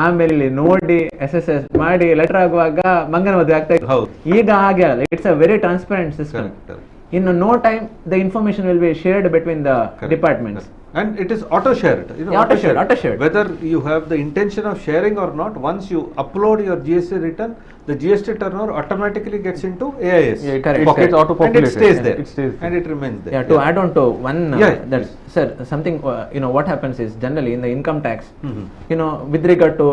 ಆಮೇಲೆ ಇಲ್ಲಿ ನೋಡಿ SSS ಮಾಡಿ ಲೆಟರ್ ಆಗುವಾಗ ಮಂಗನ ಮದುವೆ ಆಗ್ತಾ ಇದೆ. ಈಗ ಹಾಗೆ ಅಲ್ಲ, it's a very transparent system. In no time the information will be shared between the departments. And it is auto shared. Auto shared. Whether you have the intention of sharing or not, once you upload your GST return, the GST turnover automatically gets into AIS. Correct. It's auto-populated. And it stays there. It stays there. And it remains there. To add on to one, sir, something what happens is generally in the income tax, with regard to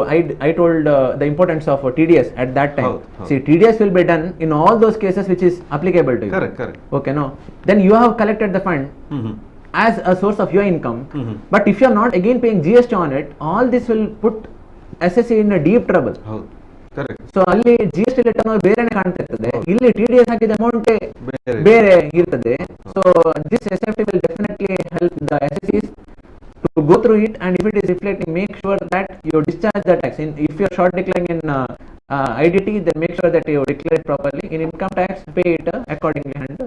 I told the importance of TDS at that time. See, TDS will be done in all those cases which is applicable to you. Correct. Okay, no. Then you have collected the fund as a source of your income, but if you are not again paying GST on it, all this will put SSC in a deep trouble. Correct. So ಅಲ್ಲಿ GST return ಬೇರೆನೆ ಕಾಣ್ತಾ ಇರ್ತದೆ, ಇಲ್ಲಿ TDS ಹಾಕಿದ amount ಬೇರೆ ಇರ್ತದೆ. So this SFT will definitely help the SSCs to go through it, and if it is reflecting, make sure that you discharge the tax. If you are short declaring in IDT, then make sure that you declare it properly. In income tax, pay it accordingly. And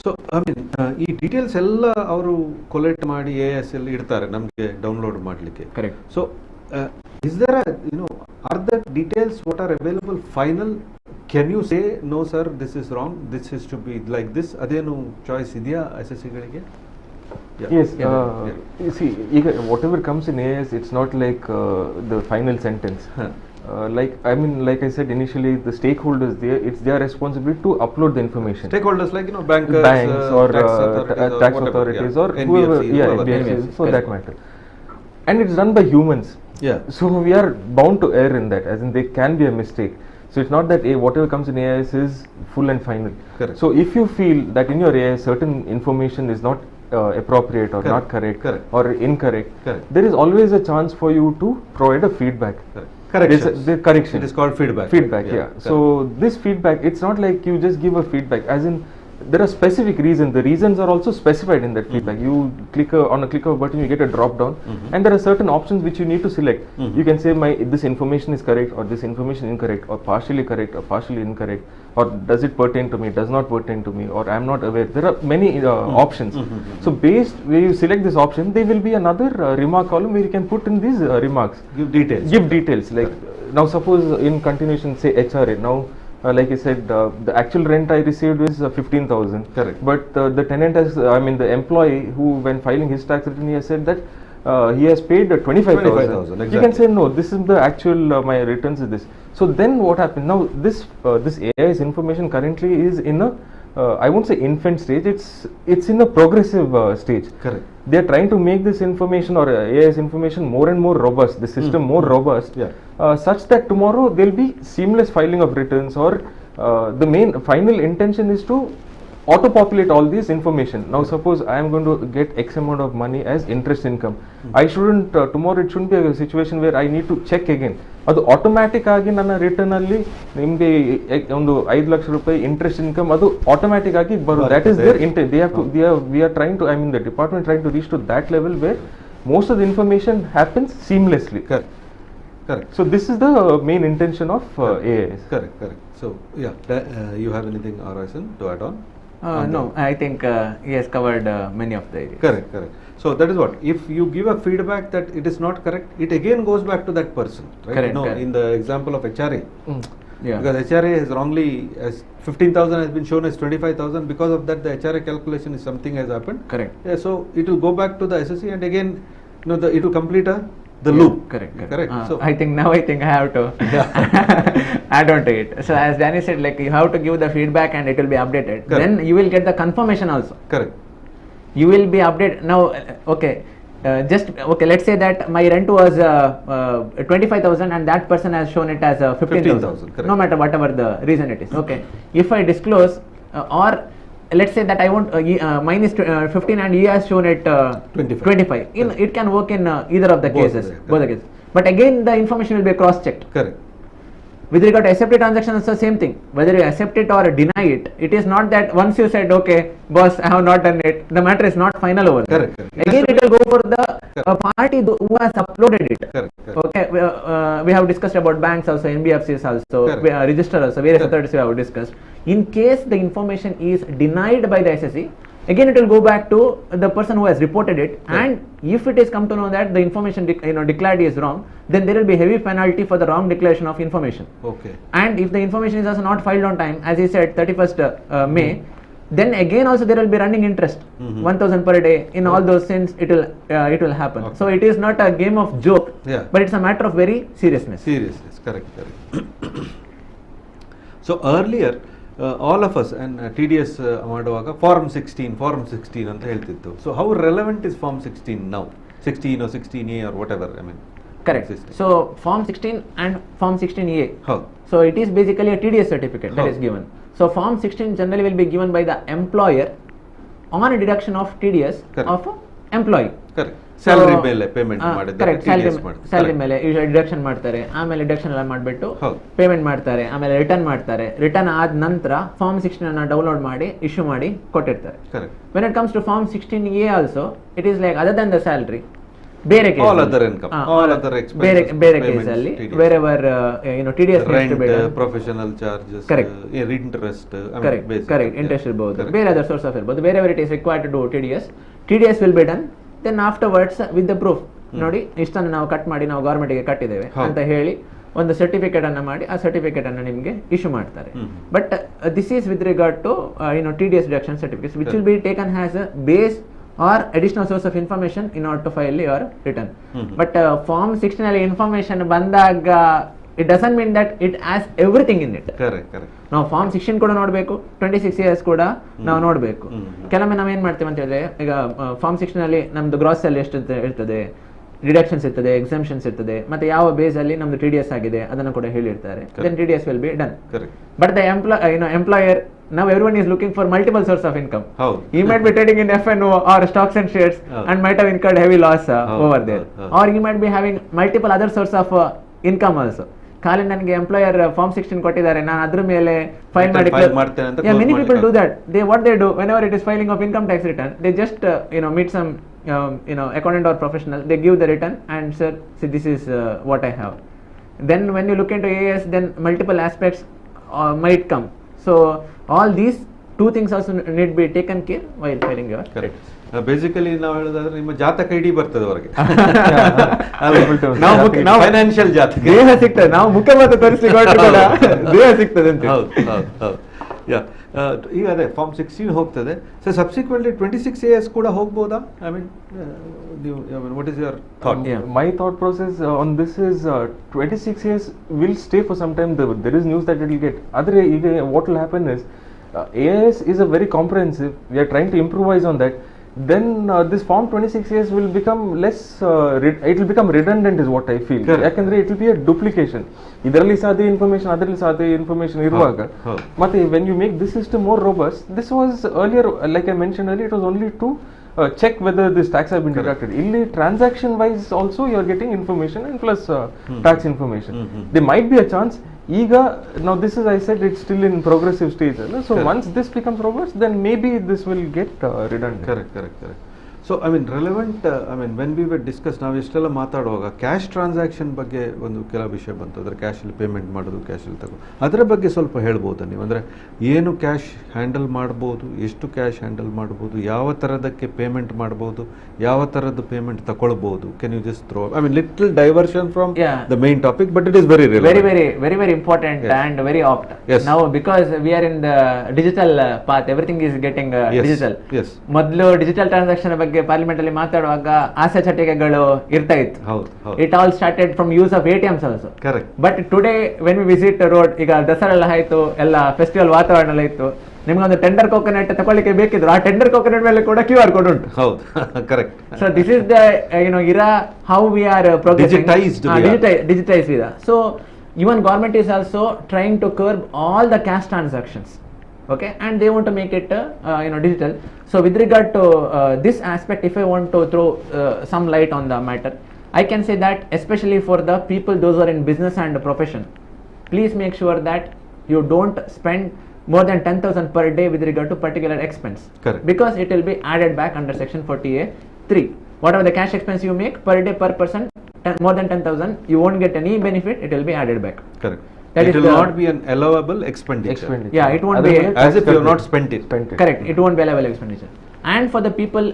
so I mean ಈ details ಎಲ್ಲ ಅವರು ಕೊಲೆಕ್ಟ್ ಮಾಡಿ AS ಅಲ್ಲಿ ಇಡ್ತಾರೆ ನಮಗೆ download ಮಾಡಲಿಕ್ಕೆ. Correct. So is there are the details what are available final? Can you say no sir this is wrong, this is to be like this? ಅದೇನು choice ಇದೆಯಾ SSC-ಗಳಿಗೆ? Yes, you see, whatever comes in AS, it's not like the final sentence. Like I said initially, the stakeholders there, it's their responsibility to upload the information. Stakeholders like bankers, or tax whatever, authorities, yeah. or whoever, NBFCs, for that matter. And it's done by humans. Yeah. So we are bound to err in that, as in there can be a mistake. So it's not that whatever comes in AIS is full and final. Correct. So if you feel that in your AIS certain information is not appropriate or not correct, or incorrect, there is always a chance for you to provide a feedback. Correction. It is called feedback. Feedback, yeah. So this feedback, it's not like you just give a feedback, as in there are specific reasons. The reasons are also specified in that feedback. You click on a click of a button, you get a drop down, and there are certain options which you need to select. You can say this information is correct, or this information incorrect, or partially correct, or partially incorrect, or does it pertain to me, does not pertain to me, or I am not aware. There are many options. So based where you select this option, there will be another remark column where you can put in these remarks. Give details. Like now suppose in continuation say HRA. Now like you said, the actual rent I received is 15,000. Correct. But the tenant has, the employee who, when filing his tax return, he has said that he has paid 25,000. Exactly. You can say no, this is the actual my returns is this. So then what happened? Now this AIS information currently is in a I won't say infant stage. It's in a progressive stage. Correct. They are trying to make this information or AIS information more and more robust. The system more robust, such that tomorrow there will be seamless filing of returns, or the main final intention is to auto-populate all this information. Now suppose I am going to get X amount of money as interest income. I shouldn't, tomorrow it shouldn't be a situation where I need to check again. ಅದು automatic ಆಗಿ ನನ್ನ return ಅಲ್ಲಿ ನಿಮಗೆ ಒಂದು 5 ಲಕ್ಷ ರೂಪಾಯಿ interest income ಅದು automatic ಆಗಿ ಬರೋದು. That is their intent. We are trying to the department trying to reach to that level where most of the information happens seamlessly. Correct. So this is the main intention of AIS. Correct. So you have anything, Arasan, to add on? No, I think he has covered many of the areas. Correct. So that is what, if you give a feedback that it is not correct, it again goes back to that person, right? Correct. In the example of HRA, Yeah. because HRA has wrongly, as 15,000 has been shown as 25,000, because of that the HRA calculation is something has happened. Correct. Yeah, so it will go back to the SSC, and again it will complete the loop. Correct. So I think I have to add on to it. So as Danny said, like you have to give the feedback and it will be updated. Correct. Then you will get the confirmation also. Correct. You will be updated. Now, let's say that my rent was 25,000 and that person has shown it as 15,000. Correct. No matter whatever the reason it is. Okay. If I disclose or let's say that I want mine is 15 and he has shown it 25. It can work in either of the cases, both the cases. But again, the information will be cross-checked. Correct. With regard to accepted transactions, also same thing. Whether you accept it or deny it, it is not that once you said, okay, boss, I have not done it, the matter is not final over there. Correct. Again, it will go for the party who has uploaded it. Correct. Okay, we have discussed about banks also, NBFCs also, register also, various authorities we have discussed. In case the information is denied by the SSC, again it will go back to the person who has reported it, and if it is come to know that the information declared is wrong, then there will be heavy penalty for the wrong declaration of information. Okay. And if the information is also not filed on time, as he said 31st May, then again also there will be running interest, 1,000 per day. In all those sins it will happen. Okay. So it is not a game of joke, but it's a matter of very seriousness. Correct. So earlier all of us and TDS ಮಾಡುವಾಗ form 16 ಅಂತ ಹೇಳ್ತಿತ್ತು. So how relevant is form 16 now? 16 or 16A or whatever, I mean. Correct. So form 16 and form 16A. How? So it is basically a TDS certificate that is given. So form 16 generally will be given by the employer on a deduction of TDS of employee. Correct. Salary ಮೇಲೆ payment ಮಾಡಿದ್ರೆ correct, salary ಮೇಲೆ deduction ಮಾಡ್ತಾರೆ, ಆಮೇಲೆ deduction ಎಲ್ಲ ಮಾಡಿಬಿಟ್ಟು payment ಮಾಡ್ತಾರೆ, ಆಮೇಲೆ return ಮಾಡ್ತಾರೆ. ರಿಟರ್ನ್ ಆದ ನಂತರ ಫಾರ್ಮ್ 16 ಅನ್ನ ಡೌನ್ಲೋಡ್ ಮಾಡಿ ಇಶ್ಯೂ ಮಾಡಿ ಕೊಟ್ಟಿರ್ತಾರೆ. When it comes to form 16A also, it is like other than the salary, ಬೇರೆ case all ಅಲ್ಲಿ. other income, ಹಾ, all other expenses, ಬೇರೆ payments, ಕೇಸ್ ಅಲ್ಲಿ TDS. wherever TDS rent, ಬೇಡ professional charges, Correct. interest, correct interest ಇರ್ಬೋದು, ಬೇರೆ other source of ಇರ್ಬೋದು, wherever it is required to do TDS will be done. Then afterwards with the proof, ನೋಡಿ ಇಷ್ಟನ್ನು ನಾವು cut ಮಾಡಿ ನಾವು ಗೌರ್ಮೆಂಟ್ಗೆ ಕಟ್ಟಿದ್ದೇವೆ ಅಂತ ಹೇಳಿ ಒಂದು ಸರ್ಟಿಫಿಕೇಟ್ ಅನ್ನ ಮಾಡಿ ಆ ಸರ್ಟಿಫಿಕೇಟ್ ಅನ್ನು ನಿಮಗೆ ಇಶ್ಯೂ ಮಾಡ್ತಾರೆ. But this is with regard to TDS deduction certificates which will be taken has a base or additional source of information in order to file your return. But form 16 ಅಲ್ಲಿ information ಬಂದಾಗ it doesn't mean that it has everything in it. correct. ನಾವು form 16 ಕೂಡ ನೋಡಬೇಕು, 26 years ಕೂಡ ನಾವು ನೋಡಬೇಕು. ಕೆಲವೊಮ್ಮೆ ನಾವು ಏನ್ ಮಾಡ್ತೇವೆ ಅಂತ ಹೇಳಿದ್ರೆ, ಈಗ ಫಾರ್ಮ್ 16 ಅಲ್ಲಿ ನಮ್ದು ಗ್ರಾಸ್ ಅಲ್ಲಿ ಎಷ್ಟು ಇರ್ತದೆ, ಡಿಡಕ್ಷನ್ಸ್ ಇರ್ತದೆ, ಎಕ್ಸಂಪ್ಷನ್ಸ್ ಇರ್ತದೆ, ಮತ್ತೆ ಯಾವ ಬೇಸ್ ಅಲ್ಲಿ ನಮ್ದು TDS ಆಗಿದೆ ಅದನ್ನು ಕೂಡ ಹೇಳಿರ್ತಾರೆ. Then TDS will be done. But the employer, now everyone is looking for multiple source of income. He might be trading in FNO or stocks and shares and might have incurred heavy loss over there. Or he might be having multiple other source of income also. ಖಾಲಿ ನನಗೆ employer form 16 ಕೊಟ್ಟಿದ್ದಾರೆ, ನಾನು ಅದ್ರ ಮೇಲೆ file ಮಾಡಿ many people do that. What they do whenever it is filing of income tax return, they just meet some accountant or professional, they give the return and sir, see this is what I have. Then when you look into AS, then multiple aspects might come. So all these two things also need be taken care while filing your returns. Basically ನಾವು ಹೇಳೋದಾದ್ರೆ ನಿಮ್ಮ ಜಾತಕ ಇಡೀ ಬರ್ತದೆ ಹೊರಗೆ, ನಾವು financial ಜಾತಕ ದೇಹ ಸಿಗ್ತದೆ, ನಾವು ಮುಖಮತ ತೋರಿಸ್ಲಿಕ್ಕೆ ಕೂಡ ದೇಹ ಸಿಗ್ತದೆ ಅಂತ. ಹೌದು. ಈಗ ಅದೇ ಫಾರ್ಮ್ 16 ಹೋಗ್ತದೆ. ಸೊ ಸಬ್ಸಿಕ್ವೆಂಟ್ಲಿ 26 AS ಕೂಡ ಹೋಗ್ಬೋದಾ? I mean what is your thought? My thought process on this is 26 years will stay for some time. There is news that it will get. Other what will happen is AIS is a very comprehensive. We are trying to improvise on that. Then this form 26 years will become less. It will become redundant, is what I feel. ಯಾಕಂದ್ರೆ it will be a duplication. ಇದರಲ್ಲಿ ಸಾಧ್ಯ information, ಅದರಲ್ಲಿ ಸಾಧ್ಯ information ಇರುವಾಗ ಮತ್ತೆ when you make this system more robust, this was earlier, like I mentioned earlier, it was only to check whether this tax have been deducted. Illi transaction wise also you are getting information and plus tax information. There might be a chance. Now this is, I said, it's still in progressive stage. So once this becomes robust, then maybe this will get redundant. Correct. So I mean relevant, I mean when we were discuss, ನಾವು ಇಷ್ಟೆಲ್ಲ ಮಾತಾಡುವಾಗ cash transaction ಬಗ್ಗೆ ಒಂದು ಕೆಲವು ವಿಷಯ ಬಂತು. ಅಂದರೆ ಕ್ಯಾಶಲ್ಲಿ payment ಮಾಡೋದು, ಕ್ಯಾಶಲ್ಲಿ ತಗೋ, ಅದರ ಬಗ್ಗೆ ಸ್ವಲ್ಪ ಹೇಳ್ಬೋದಾ ನೀವು? ಅಂದರೆ ಏನು ಕ್ಯಾಶ್ ಹ್ಯಾಂಡಲ್ ಮಾಡ್ಬೋದು, ಎಷ್ಟು ಕ್ಯಾಶ್ ಹ್ಯಾಂಡಲ್ ಮಾಡ್ಬೋದು, ಯಾವ ಥರದಕ್ಕೆ ಪೇಮೆಂಟ್ ಮಾಡ್ಬೋದು, ಯಾವ ಥರದ್ದು ಪೇಮೆಂಟ್ ತಗೊಳ್ಬೋದು? Can you just throw, I mean little diversion from the main topic, but it is very very important and very apt. Now because we are in the digital path, everything is getting digital. ಮೊದಲು digital transaction ಬಗ್ಗೆ parliament ಅಲ್ಲಿ ಮಾತಾಡುವಾಗ ಆಸೆ ಚಟಿಕೆಗಳು ಇರ್ತಾ ಇತ್ತು. It all started from use of ATMs also. But today when we visit road, ಈಗ ದಸರಾ ಎಲ್ಲ ಆಯ್ತು, ಎಲ್ಲ ಫೆಸ್ಟಿವಲ್ ವಾತಾವರಣ ಎಲ್ಲ ಇತ್ತು, ನಿಮ್ಗೊಂದು ಟೆಂಡರ್ ಕೋಕೋನಟ್ ತಗೊಳ್ಳಿಕ್ಕೆ ಬೇಕಿದ್ರು, ಆ ಟೆಂಡರ್ ಕೋಕೋನಟ್ ಮೇಲೆ ಕೂಡ QR ಕೋಡ್ ಉಂಟು. ಸೊ ದಿಸ್ ಇಸ್ ದ ಇರಾ how we are digitised. So even government is also trying to curb all the cash transactions. Okay, and they want to make it digital. So with regard to this aspect, if I want to throw some light on the matter, I can say that especially for the people those who are in business and profession, please make sure that you don't spend more than 10,000 per day with regard to particular expense. Because it will be added back under section 40A(3). Whatever the cash expense you make per day per person, more than 10,000, you won't get any benefit, it will be added back. It will not be an allowable expenditure. Yeah, it won't be as if you have not spent it. Correct, it won't be allowable expenditure. And for the people,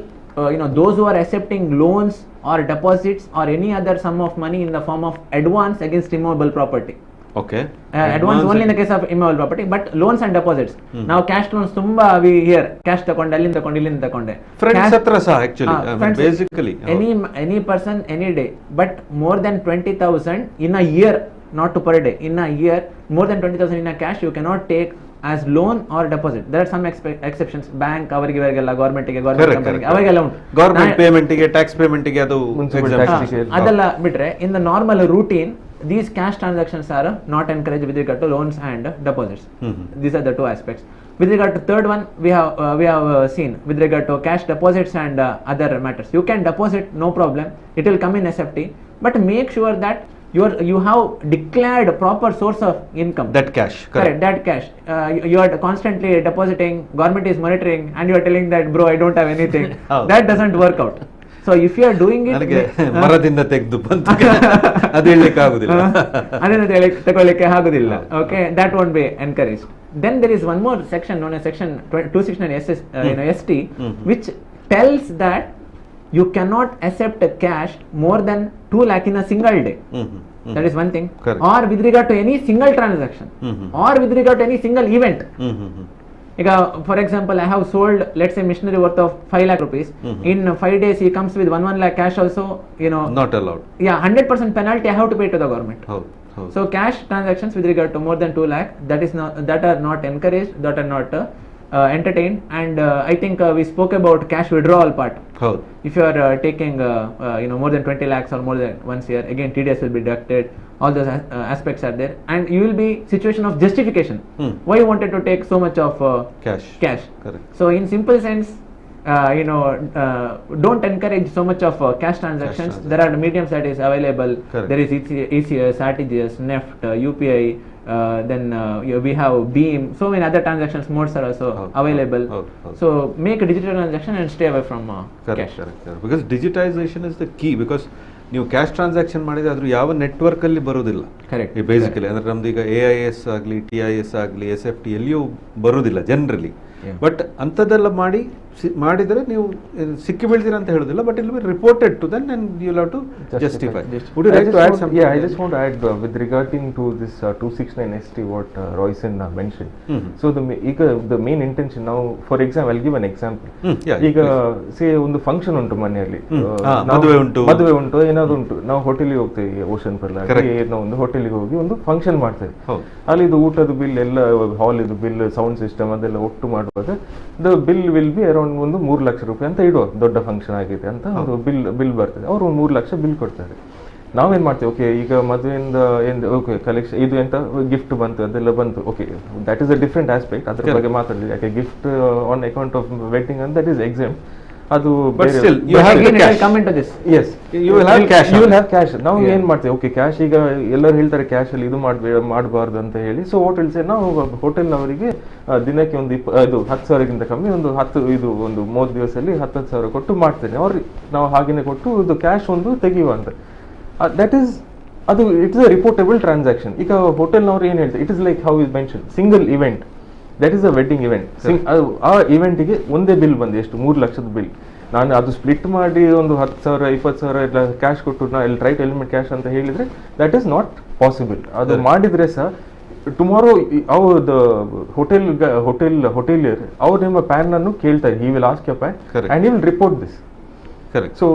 those who are accepting loans or deposits or any other sum of money in the form of advance against immovable property. Advance only in the case of immovable property, but loans and deposits. Now cash loans tumba we hear, cash takonde allinda takonde friends hatra sa actually, basically any person any day, but more than 20,000 in a year, not to per day, in a year more than 20,000 in a cash you cannot take as loan or deposit. There are some exceptions. Bank ಅವರಿಗೆ ಇವರಿಗೆಲ್ಲ government ಕಂಪನಿಗೆ ಅವರಿಗೆಲ್ಲ ಉಂಟು. Government payment ಗೆ, tax payment ಗೆ ಅದು ಅದೆಲ್ಲ ಬಿಟ್ರೆ in the normal routine these cash transactions are not encouraged with regard to loans and deposits. These are the two aspects. With regard to third one, we have seen with regard to cash deposits and other matters. You can deposit, no problem, it will come in SFT, but make sure that you have declared proper source of income. That cash, correct. That cash you are constantly depositing, government is monitoring, and you are telling that bro I don't have anything. That doesn't work out. So if you are doing it, ನನಗೆ ಮರದಿಂದ ತೆಗೆದು ಬಂತು ಅದು ಹೇಳಲಿಕ್ಕೆ ಆಗುದಿಲ್ಲ. ಅದನ್ನು ತಗೊಳ್ಳಿಕ್ಕೆ ಆಗುದಿಲ್ಲ. Okay, that won't be encouraged. Then there is one more section known as section 269 ST, which tells that you cannot accept cash more than 2 lakh in a single day. That is one thing. Correct. Or with regard to any single transaction, or with regard to any single event. For example, I have sold, let's say, machinery worth of 5 lakh rupees. In 5 days, he comes with 1 lakh cash also, Not allowed. Yeah, 100% penalty I have to pay to the government. ಹೌದು ಹೌದು. So cash transactions with regard to more than 2 lakh, that are not encouraged, that are not entertained. And I think we spoke about cash withdrawal part. ಹೌದು. If you are taking more than 20 lakhs or more than once a year, again TDS will be deducted. All those aspects are there, and you will be situation of justification. Why you wanted to take so much of Cash. Correct. So in simple sense, don't encourage so much of cash transactions. There are mediums that is available. Correct. There is ECS, RTGS, NEFT, UPI. Then we have Beam. So many other transactions modes are also available. So make a digital transaction and stay away from cash. Correct. Because digitization is the key. Because ನೀವು cash transaction ಮಾಡಿದ್ರೆ ಅದ್ರ ಯಾವ network ಅಲ್ಲಿ ಬರೋದಿಲ್ಲ. Correct. Basically ಅಂದ್ರೆ ನಮ್ದು ಈಗ AIS ಆಗಲಿ TIS ಆಗಲಿ SFT ಎಲ್ಲಿಯೂ ಬರೋದಿಲ್ಲ ಜನರಲಿ. ಬಟ್ ಅಂಥದ್ದೆಲ್ಲ ಮಾಡಿದರೆ ನೀವು ಸಿಕ್ಕಿ ಬೀಳ್ತೀರಾ ಅಂತ ಹೇಳೋದಿಲ್ಲ, but it'll be reported to then and you will have to justify. Would you like to add something? Yeah, I just want to add with regarding to this 269 ST what Royson mentioned. So the main intention now, for example, I'll give an example. ಈಗ say ಒಂದು function ಉಂಟು ಮನೆಯಲ್ಲಿ, ಮದುವೆ ಉಂಟು, ಏನಾದ್ರು ಉಂಟು, ನಾವು ಹೋಟೆಲ್ಗೆ ಹೋಗ್ತೇವೆ, ಓಷನ್ ಪರ್ಲ್ ಆಗಿ ನಾವು ಒಂದು ಹೋಟೆಲ್ಗೆ ಹೋಗಿ ಒಂದು ಫಂಕ್ಷನ್ ಮಾಡ್ತೇವೆ. ಅಲ್ಲಿ ಇದು ಊಟದ ಬಿಲ್ ಎಲ್ಲ, ಹಾಲ್ ಇದು ಬಿಲ್, ಸೌಂಡ್ ಸಿಸ್ಟಮ್ ಅದೆಲ್ಲ ಒಟ್ಟು ಮಾಡುವಾಗ the bill will be around ಒಂದು 3 ಲಕ್ಷ ರೂಪಾಯಿ ಅಂತ ಇಡುವ, ದೊಡ್ಡ ಫಂಕ್ಷನ್ ಆಗಿದೆ ಅಂತ ಅವರು ಬಿಲ್ ಬರ್ತದೆ, ಅವರು ಒಂದು 3 ಲಕ್ಷ ಬಿಲ್ ಕೊಡ್ತಾರೆ. ನಾವೇನ್ ಮಾಡ್ತೇವೆ, ಓಕೆ ಈಗ ಮದುವೆಯಿಂದ ಓಕೆ ಕಲೆಕ್ಷನ್ ಇದು ಎಂತ ಗಿಫ್ಟ್ ಬಂತು ಅದೆಲ್ಲ ಬಂತು, okay that is a different aspect, ಅದ್ರ ಬಗ್ಗೆ ಮಾತಾಡಲಿ. ಯಾಕೆ gift on account of wedding ಅಂತ ದಟ್ ಇಸ್ ಎಕ್ಸಾಮ್, ಅದು ನಾವು ಏನ್ ಮಾಡ್ತೇವೆ, ಓಕೆ ಕ್ಯಾಶ್ ಈಗ ಎಲ್ಲರೂ ಹೇಳ್ತಾರೆ ಕ್ಯಾಶ್ ಅಲ್ಲಿ ಇದು ಮಾಡಬಾರ್ದು ಅಂತ ಹೇಳಿ. ಸೊ ಹೋಟೆಲ್ಸ್ ನಾವು ಹೋಟೆಲ್ನವರಿಗೆ ದಿನಕ್ಕೆ ಒಂದು 10,000ಗಿಂತ ಕಮ್ಮಿ ಒಂದು 30 ದಿವಸದಲ್ಲಿ 10,000 ಕೊಟ್ಟು ಮಾಡ್ತೇನೆ, ಅವ್ರಿಗೆ ನಾವು ಹಾಗೇನೆ ಕೊಟ್ಟು ಇದು ಕ್ಯಾಶ್ ಒಂದು ತೆಗೆಯುವ ಅಂತ. ದಟ್ ಈಸ್ ಅದು ಇಟ್ ಇಸ್ ಅ ರಿಪೋರ್ಟಬಲ್ ಟ್ರಾನ್ಸಾಕ್ಷನ್. ಈಗ ಹೋಟೆಲ್ನವ್ರು ಏನ್ ಹೇಳ್ತಾರೆ, it is like how is mention single event, that is a wedding event. ಆ ಇವೆಂಟಿಗೆ ಒಂದೇ ಬಿಲ್ ಬಂದು ಎಷ್ಟು 3 ಲಕ್ಷದ ಬಿಲ್, ನಾನು ಅದು ಸ್ಪ್ಲಿಟ್ ಮಾಡಿ ಒಂದು 10,000 20,000 ಎಲ್ಲ ಕ್ಯಾಶ್ ಕೊಟ್ಟು ನಾ ಇಲ್ಲಿ ರೈಟ್ ಎಲಿಮೆಂಟ್ ಕ್ಯಾಶ್ ಅಂತ ಹೇಳಿದ್ರೆ ದಟ್ ಈಸ್ ನಾಟ್ ಪಾಸಿಬಲ್. ಅದು ಮಾಡಿದ್ರೆ ಸಹ ಟುಮಾರೋ ಅವ್ರ ಹೋಟೆಲಿಯರ್ ಅವ್ರು ನಿಮ್ಮ ಪ್ಯಾನ್ ಅನ್ನು ಕೇಳ್ತಾರೆ, he will ask your PAN and he will report this. Correct. So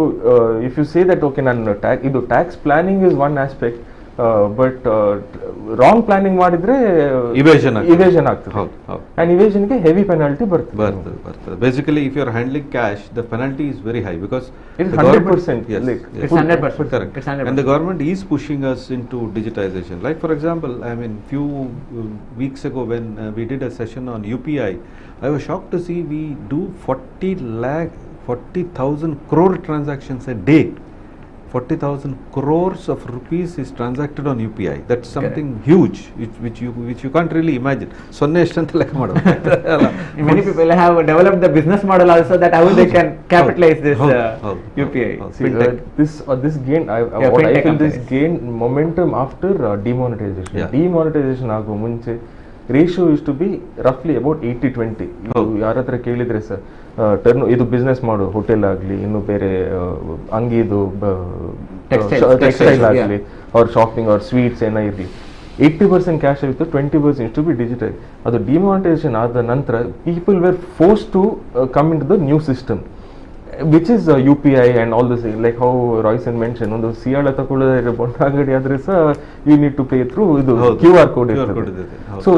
if you say that okay ನಾನು ಇದು tax planning is one aspect, but wrong planning ಮಾಡಿದ್ರೆ ಇವೇಷನ್ ಆಗ್ತದೆ, ಅಂಡ್ ಇವೇಷನ್ಗೆ ಹೆವಿ ಪೆನಾಲ್ಟಿ ಬರ್ತದೆ. Basically if you are handling cash the penalty is very high because it's 100%. It's 100%. Correct. And the government is pushing us into digitization. Like for example, I mean few weeks ago when we did a session on UPI, I was shocked to see we do 40,000 crore transactions a day. 40,000 crores of rupees is transacted on UPI. That's something huge, which you can't really imagine. Sonne eshtanta ಲೆಕ್ಕ ಮಾಡಬಹುದು. Many people have developed the business model also that how they can capitalize this UPI. This gain, what I feel this gain momentum after demonetization. Demonetization ಆಗೋ ಮುಂಚೆ ratio is to be ರಫ್ಲಿ about 80-20. ಯಾರ ಹತ್ರ ಕೇಳಿದ್ರೆ sir turn ಇದು business ಮಾಡು, hotel ಆಗಲಿ ಇನ್ನು ಬೇರೆ ಅಂಗಿದು ಟೆಕ್ಸ್ಟೈಲ್ ಆಗಲಿ ಅವ್ರ ಶಾಪಿಂಗ್ ಅವ್ರ ಸ್ವೀಟ್ಸ್ ಏನೋ ಇರಲಿ, 80% ಕ್ಯಾಶ್ ಆಗಿತ್ತು, 20% ಟು ಬಿ ಡಿಜಿಟಲ್. ಅದು ಡಿಮಾನಿಟೈಸೇಷನ್ ಆದ ನಂತರ people were force to come in to the new system which is UPI and all this, like how Royson mentioned, ಒಂದು ಸಿಯಾಳ ತಗೊಳ್ಳೋದ್ರೆ ಬೊಂಡ ಅಂಗಡಿ ಆದ್ರೆ ಸಹ you need to pay through ಇದು QR code ಇರ್ತದೆ. So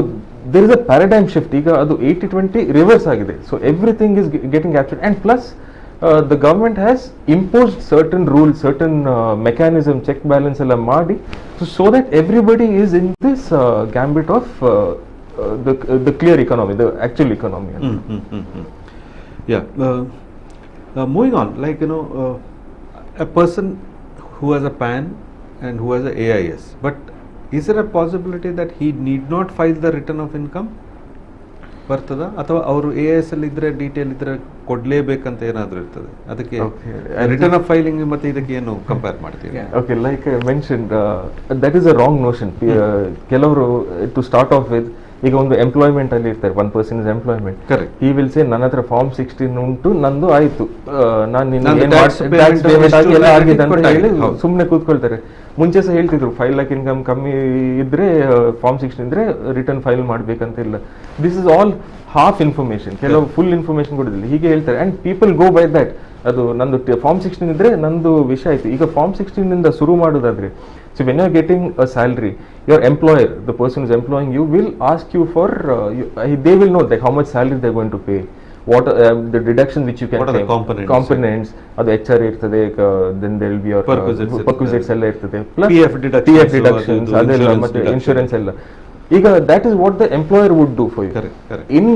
there is a paradigm shift. ಈಗ ಅದು 80-20 reverse ಆಗಿದೆ. So everything is getting captured, and plus the government has imposed certain rules, certain mechanism, check balance ಎಲ್ಲ ಮಾಡಿ, so that everybody is in this gambit of the clear economy, the actual economy. Moving on, like a person who has a PAN and who has a AIS, but is there a possibility that he need not file the return of income? ಬರ್ತದ ಅಥವಾ ಅವರು AS ಅಲ್ಲಿ ಇದ್ರೆ detail ಇದ್ರೆ ಕೊಡ್ಲೇಬೇಕಂತ ಏನಾದ್ರು ಇರ್ತದೆ ಅದಕ್ಕೆ return of filing ಮತ್ತೆ ಇದಕ್ಕೆ ಏನು ಕಂಪೇರ್ ಮಾಡ್ತೀವಿ? Okay, like I mentioned, that is a wrong notion. ಕೆಲವರು to start off with, ಈಗ ಒಂದು ಎಂಪ್ಲಾಯ್ಮೆಂಟ್ ಅಲ್ಲಿ ಇರ್ತಾರೆ, one person is employment, correct, he will say ನನ್ನ ಹತ್ರ ಫಾರ್ಮ್ 16 ಉಂಟು, ನಂದು ಆಯ್ತು, ನಾನು tax payment ಆಗಿ ಎಲ್ಲ ಆಗಿದೆ ಅಂತ ಕೊಟ್ಟಾಗಿದೆ. ಹೇಳಿ ಸುಮ್ಮನೆ ಕೂತ್ಕೊಳ್ತಾರೆ. ಮುಂಚೆ ಸಹ ಹೇಳ್ತಿದ್ರು 5 lakh ಇನ್ಕಮ್ ಕಮ್ಮಿ ಇದ್ರೆ ಫಾರ್ಮ್ 16 ಇದ್ರೆ ರಿಟರ್ನ್ ಫೈಲ್ ಮಾಡ್ಬೇಕಂತ ಇಲ್ಲ. This is all half information, ಕೆಲವು ಫುಲ್ ಇನ್ಫಾರ್ಮೇಶನ್ ಕೊಡೋದಿಲ್ಲ, ಹೀಗೆ ಹೇಳ್ತಾರೆ. And people go by that, ಅದು ನಂದು ಫಾರ್ಮ್ 16 ಇದ್ರೆ ನಂದು ವಿಷಯ ಆಯ್ತು. ಈಗ ಫಾರ್ಮ್ 16 ಇಂದ ಶುರು ಮಾಡೋದಾದ್ರೆ, so when you are getting a salary, your employer, the person who is employing you, will ask you for they will know that how much salary they are going to pay, what the deductions which you can claim, components ಅದು HR ಇರ್ತದೆ, then there will be your perquisites ಎಲ್ಲ ಇರ್ತದೆ, plus PF deductions ಅದೆಲ್ಲ, ಮತ್ತೆ insurance ಎಲ್ಲ. ಈಗ that is what the employer would do for you. Correct. In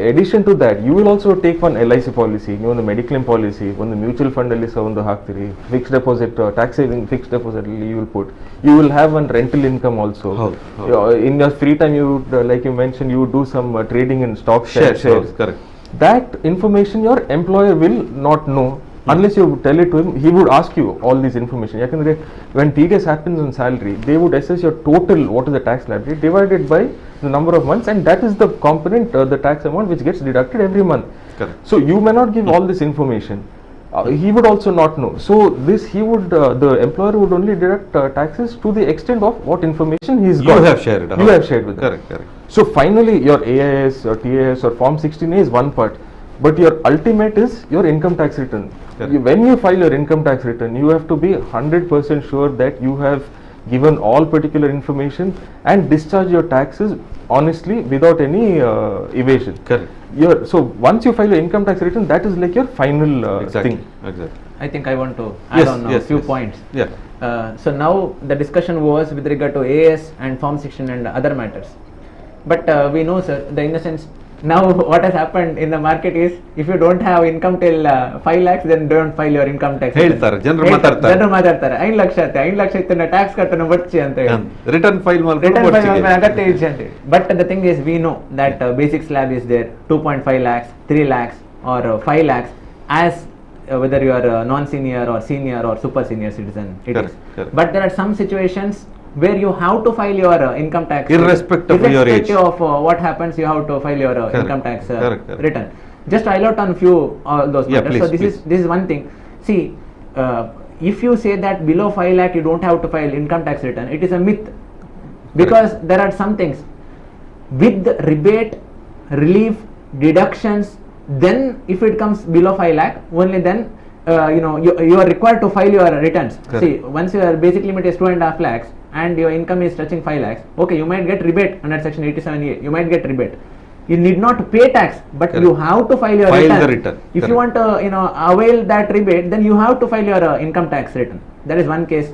addition to that, you will also take one LIC policy, ನೀವು ಒಂದು Mediclaim policy, ಒಂದು mutual fund ಅಲ್ಲಿ ಸಹ ಒಂದು ಹಾಕ್ತೀರಿ, fixed deposit, tax saving fixed deposit ಅಲ್ಲಿ you will put, you will have one rental income also. In your free time, you would, like you mentioned, you would do some trading in stocks, shares. Correct. That information your employer will not know unless you tell it to him. He would ask you all this information. Yakandre when TDS happens on salary, they would assess your total, what is the tax liability, divided by the number of months, and that is the component, the tax amount which gets deducted every month. Correct. So you may not give all this information. He would also not know. So this he would, the employer would only deduct taxes to the extent of what information he's got. You have shared. You have shared with them. Correct. So finally, your AIS or TAS or Form 16A is one part, but your ultimate is your income tax return. When you file your income tax return, you have to be 100% sure that you have given all particular information and discharge your taxes honestly without any evasion. Correct. So once you file your income tax return, that is like your final thing. Exactly. I think I want to add on a few points. Yeah. So now the discussion was with regard to AS and Form 16 and other matters. But we know, sir, in the sense, now what has happened in the market is, if you don't have income till 5 lakhs, then don't file your income tax. ಹೇಳ್ತಾರೆ, ಜನರು ಮಾತಾಡ್ತಾರೆ 5 ಲಕ್ಷ ಇತ್ತು tax ಕಟ್ಟೋಣ ಬಚ್ಚಿ ಅಂತ ಹೇಳಿ return file ಅಗತ್ಯ ಇದೆ ಅಂತ. But the thing is, we know that basic slab is there, 2.5 lakhs, 3 lakhs or 5 lakhs, as whether you are non-senior or senior or super senior citizen, it is. But there are some situations where you have to file your income tax, irrespective of your age, of what happens, you have to file your income tax return. Just to highlight on few those matters. Please, so this is one thing. See, if you say that below 5 lakh you don't have to file income tax return, it is a myth, because there are some things with rebate, relief, deductions. Then if it comes below 5 lakh, only then you are required to file your returns. Correct. See, once your basic limit is 2.5 lakhs and your income is touching 5 lakhs, okay, you might get rebate under section 87A, you might get rebate. You need not pay tax, but Correct. you have to file your return. The return. If you want to avail that rebate, then you have to file your income tax return. That is one case.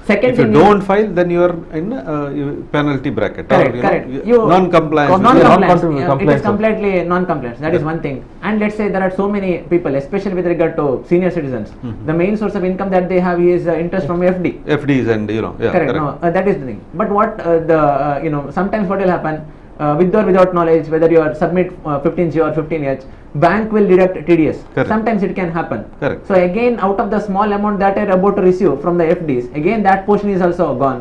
Second if thing, you don't file, then you are in penalty bracket. Correct. Non-compliance. It is completely non-compliance. That is one thing. And let's say there are so many people, especially with regard to senior citizens, the main source of income that they have is interest from FD. FDs and Correct. No, that is the thing. But what sometimes what will happen, with or without knowledge, whether you are submit 15G or 15H, bank will deduct TDS. Correct. Sometimes it can happen. Correct. So again, out of the small amount that I are about to receive from the FDs, again that portion is also gone.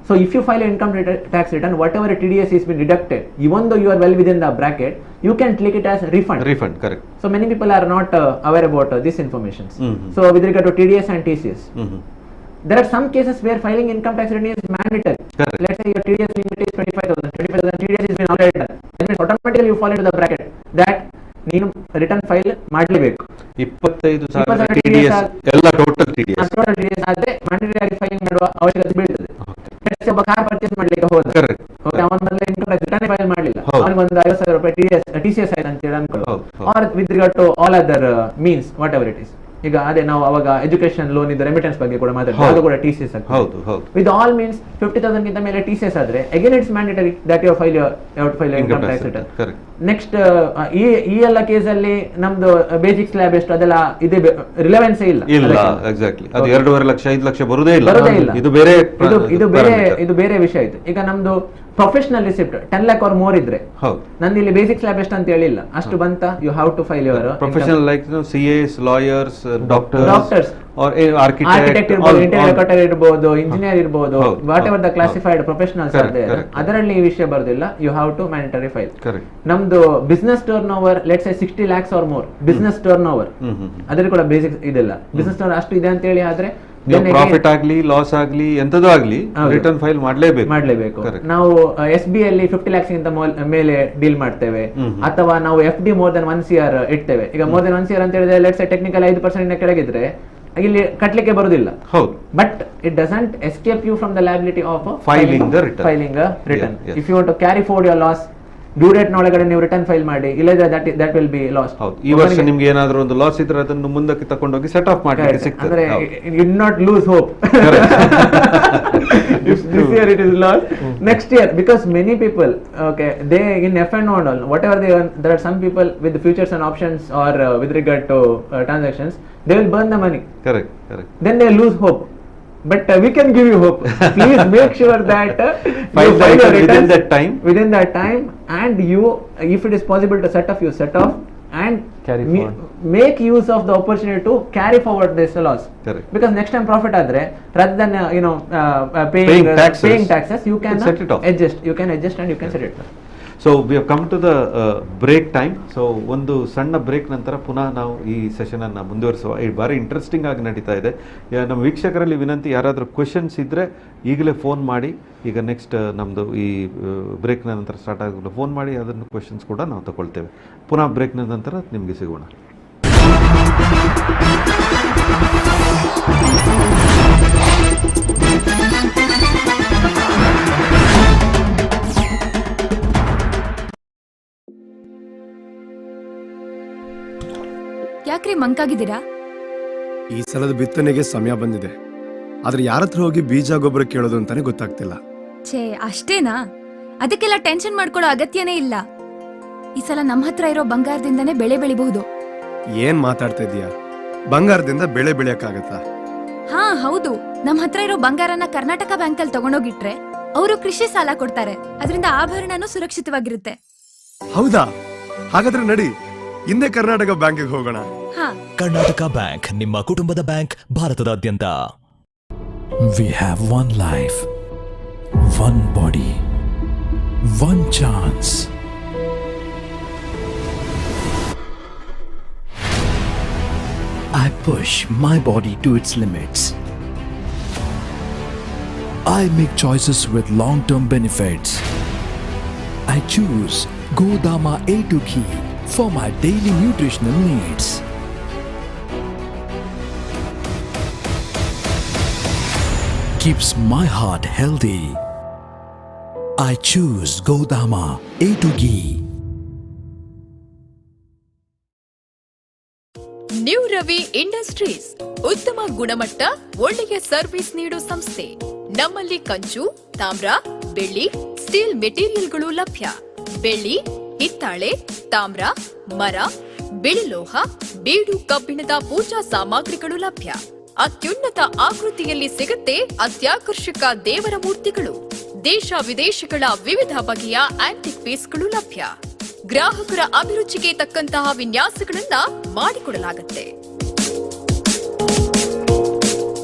So if you file an income tax return, whatever TDS is been deducted, even though you are well within the bracket, you can click it as refund. Correct. So many people are not aware about this information. So with regard to TDS and TCS, there are some cases where filing income tax return is mandatory. Correct. Let's say your TDS limit is 25,000 TDS has been already done. That means automatically you fall into the bracket that ನೀನು return file ಮಾಡಲೇಬೇಕು. 25,000 TDS ಎಲ್ಲ total TDS ಆದ್ರೆ mandatory ಆಗಿ filing ಮಾಡುವ ಅವಶ್ಯಕತೆ ಬೀಳ್ತದೆ. ಒಬ್ಬ car purchase ಮಾಡ್ಲಿಕ್ಕೆ ಹೋದ, ಓಕೆ, ಅವನ ಮೊದಲ ಇನ್ಕಮ್ ಟ್ಯಾಕ್ಸ್ ರಿಟರ್ನ್ ಫೈಲ್ ಮಾಡಲಿಲ್ಲ, ಅವನಿಗೆ ಒಂದು 50,000 ರೂಪಾಯಿ TCS ಆಯ್ತು ಅಂತ ಹೇಳಿ ಅನ್ಕೊಳ್ಳಿ. Or with regard to all other means whatever it is. ಈಗ ಅದೇ ನಾವು ಅವಾಗ ಎಜುಕೇಶನ್ ಲೋನ್ ಇದ್ದು ರೆಮಿಟೆನ್ಸ್ ಬಗ್ಗೆ ಕೂಡ ಮಾತಾಡ್ತೀವಿ, ಅದು ಕೂಡ TCS ಆಗ್ತದೆ. ಹೌದು ಹೌದು. ವಿತ್ ಆಲ್ ಮೀನ್ಸ್ 50,000 ಗಿಂತ ಮೇಲೆ TCS ಆದ್ರೆ again it's mandatory that you file income tax return. Next ಈ ಎಲ್ಲ ಕೇಸಲ್ಲಿ ನಮ್ದು ಬೇಸಿಕ್ ಸ್ಲ್ಯಾಬ್ ಎಷ್ಟು ಅದೆಲ್ಲ ಇದೆ ರಿಲೆವೆನ್ಸ್ ಇಲ್ಲ. ಎಕ್ಸಾಕ್ಟ್ಲಿ, ಅದು 2.5 ಲಕ್ಷ 5 ಲಕ್ಷ ಬರುದೇ ಇಲ್ಲ. ಇದು ಬೇರೆ ವಿಷಯ ಆಯ್ತು. ಈಗ ನಮ್ದು professional receipt 10 lakh or more ಇದ್ರೆ ನಂದು ಇಲ್ಲಿ ಬೇಸಿಕ್ ಸ್ಲ್ಯಾಬ್ ಎಷ್ಟು ಅಂತ ಹೇಳಿಲ್ಲ, ಅಷ್ಟು ಬಂತ you have to file your professional like CAs, lawyers, doctors or architect ಇರಬಹುದು, ಇಂಟೀರಿಯರ್ ಡೆಕೋರೇಟರ್ ಇರಬಹುದು, ಇಂಜಿನಿಯರ್ ಇರಬಹುದು, whatever the classified professionals are there, ಅದರಲ್ಲಿ ಈ ವಿಷಯ ಬರೋದಿಲ್ಲ. You have to mandatory file. ನಮ್ದು business turnover let's say 60 lakhs or more business turnover, ಅದ್ರಲ್ಲಿ ಕೂಡ ಬೇಸಿಕ್ ಇದೆಲ್ಲ. ಬಿಸ್ನೆಸ್ ಟರ್ನ್ ಅಷ್ಟು ಇದೆ ಅಂತ ಹೇಳಿ ಆದ್ರೆ ಪ್ರಾಫಿಟ್ ಆಗ್ಲಿ ಲಾಸ್ ಆಗ್ಲಿ ಎಂತದೂ ಆಗ್ಲಿ ರಿಟರ್ನ್ ಫೈಲ್ ಮಾಡ್ಲೇಬೇಕು. ನಾವು SBI ಅಲ್ಲಿ 50 lakhs ಗಿಂತ ಮೇಲೆ ಡೀಲ್ ಮಾಡ್ತೇವೆ, ಅಥವಾ ನಾವು FD more than 1 CR ಇಡ್ತೇವೆ. ಈಗ more than 1 CR ಅಂತ ಹೇಳಿದ್ರೆ ಲೆಟ್ಸ್ ಸೇ ಟೆಕ್ನಿಕಲ್ 5% ಕೆಳಗಿದ್ರೆ ಇಲ್ಲಿ ಕಟ್ಲಿಕ್ಕೆ ಬರುದಿಲ್ಲ. But it doesn't escape you from the liability of filing return. If you want to carry forward your loss, due date ನೊಳಗಡೆ ನೀವು return file ಮಾಡಿ, ಇಲ್ಲದ್ರೆ ದಟ್ ವಿಲ್ ಬಿ ಲಾಸ್. ಈ ವರ್ಷ ನಿಮ್ಗೆ ಏನಾದ್ರೂ ಒಂದು ಲಾಸ್ ಇದ್ರೆ ಅದನ್ನು ಮುಂದಕ್ಕೆ ತಕೊಂಡೋಗಿ ಸೆಟ್ ಆಫ್ ಮಾಡಲಿಕ್ಕೆ ಸಿಗ್ತದೆ. ಅಂದ್ರೆ you not lose hope if this year it is lost, next year, because many people, okay, they in F&O and all whatever they earn, there are some people with the futures and options or with regard to transactions, they will burn the money. Correct. Then they lose hope. But we can give you hope. Please make sure that file within that time, and you, if it is possible to set off and make use of the opportunity to carry forward this loss. Correct. Because next time profit adre, rather than paying taxes, you can set it off. You can adjust and you can set it off. So we have come to the break time. So ಒಂದು ಸಣ್ಣ break ನಂತರ ಪುನಃ ನಾವು ಈ ಸೆಷನನ್ನು ಮುಂದುವರಿಸುವ. ಈ ಬಾರಿ interesting ಆಗಿ ನಡೀತಾ ಇದೆ. ನಮ್ಮ ವೀಕ್ಷಕರಲ್ಲಿ ವಿನಂತಿ, ಯಾರಾದರೂ ಕ್ವೆಶನ್ಸ್ ಇದ್ದರೆ ಈಗಲೇ ಫೋನ್ ಮಾಡಿ. ಈಗ ನೆಕ್ಸ್ಟ್ ನಮ್ಮದು ಈ ಬ್ರೇಕ್ನ ನಂತರ ಸ್ಟಾರ್ಟ್ ಆಗೋದು ಫೋನ್ ಮಾಡಿ, ಅದನ್ನು ಕ್ವೆಶನ್ಸ್ ಕೂಡ ನಾವು ತಗೊಳ್ತೇವೆ. ಪುನಃ ಬ್ರೇಕ್ನ ನಂತರ ನಿಮಗೆ ಸಿಗೋಣ. ಯಾಕ್ರಿ ಮಂಕಾಗಿದ್ದೀರಾ? ಈ ಸಲದ ಬಿತ್ತನೆಗೆ ಸಮಯ ಬಂದಿದೆ, ಆದ್ರೆ ಯಾರತ್ರ ಹೋಗಿ ಬೀಜ ಗೊಬ್ಬರ ಕೇಳೋದು ಅಂತಾನೆ ಗೊತ್ತಾಗ್ತಿಲ್ಲ. ಛೇ, ಅಷ್ಟೇನಾ? ಅದಕ್ಕೆಲ್ಲ ಟೆನ್ಷನ್ ಮಾಡ್ಕೊಳ್ಳೋ ಅಗತ್ಯನೇ ಇಲ್ಲ. ಈ ಸಲ ನಮ್ಮ ಹತ್ರ ಇರೋ ಬಂಗಾರದಿಂದನೇ ಬೆಳೆ ಬೆಳಿಬಹುದು. ಏನ್ ಮಾತಾಡ್ತಾ ಇದೀಯಾ? ಬಂಗಾರದಿಂದ ಬೆಳೆ ಬೆಳೆಯಕ್ಕಾಗತ್ತಾ? ಹಾ ಹೌದು, ನಮ್ಮ ಹತ್ರ ಇರೋ ಬಂಗಾರನ ಕರ್ನಾಟಕ ಬ್ಯಾಂಕ್ ಅಲ್ಲಿ ತಗೊಂಡೋಗಿಟ್ರೆ ಅವರು ಕೃಷಿ ಸಾಲ ಕೊಡ್ತಾರೆ. ಅದರಿಂದ ಆಭರಣನೂ ಸುರಕ್ಷಿತವಾಗಿರುತ್ತೆ. ಹೌದಾ? ಹಾಗಾದ್ರೆ ನಡಿ, ಹಿಂದೆ ಕರ್ನಾಟಕ ಬ್ಯಾಂಕಿಗೆ ಹೋಗೋಣ. ಕರ್ನಾಟಕ ಬ್ಯಾಂಕ್, ನಿಮ್ಮ ಕುಟುಂಬದ ಬ್ಯಾಂಕ್, ಭಾರತದಾದ್ಯಂತ. We have one life, one body, one chance. I push my body to its limits. I make choices with long-term benefits. I choose Godama A2 ghee for my daily nutritional needs. Keeps my heart healthy. I choose Godama A2 ghee. New Ravi industries ಉತ್ತಮ ಗುಣಮಟ್ಟ, ಒಳ್ಳೆಯ service ನೀಡೋ ಸಂಸ್ಥೆ. ನಮ್ಮಲ್ಲಿ ಕಂಚು, ತಾಮ್ರ, ಬೆಳ್ಳಿ, steel ಮೆಟೀರಿಯಲ್ಗಳು ಲಭ್ಯ. ಬೆಳ್ಳಿ, ಹಿತ್ತಾಳೆ, ತಾಮ್ರ, ಮರ, ಬಿಳಿಲೋಹ, ಬೀಡು, ಕಬ್ಬಿಣದ ಪೂಜಾ ಸಾಮಗ್ರಿಗಳು ಲಭ್ಯ. ಅತ್ಯುನ್ನತ ಆಕೃತಿಯಲ್ಲಿ ಸಿಗುತ್ತೆ ಅತ್ಯಾಕರ್ಷಕ ದೇವರ ಮೂರ್ತಿಗಳು. ದೇಶ ವಿದೇಶಗಳ ವಿವಿಧ ಬಗೆಯ ಆಂಟಿಕ್ ಪೀಸ್ಗಳು ಲಭ್ಯ. ಗ್ರಾಹಕರ ಅಭಿರುಚಿಗೆ ತಕ್ಕಂತಹ ವಿನ್ಯಾಸಗಳನ್ನ ಮಾಡಿಕೊಡಲಾಗುತ್ತೆ.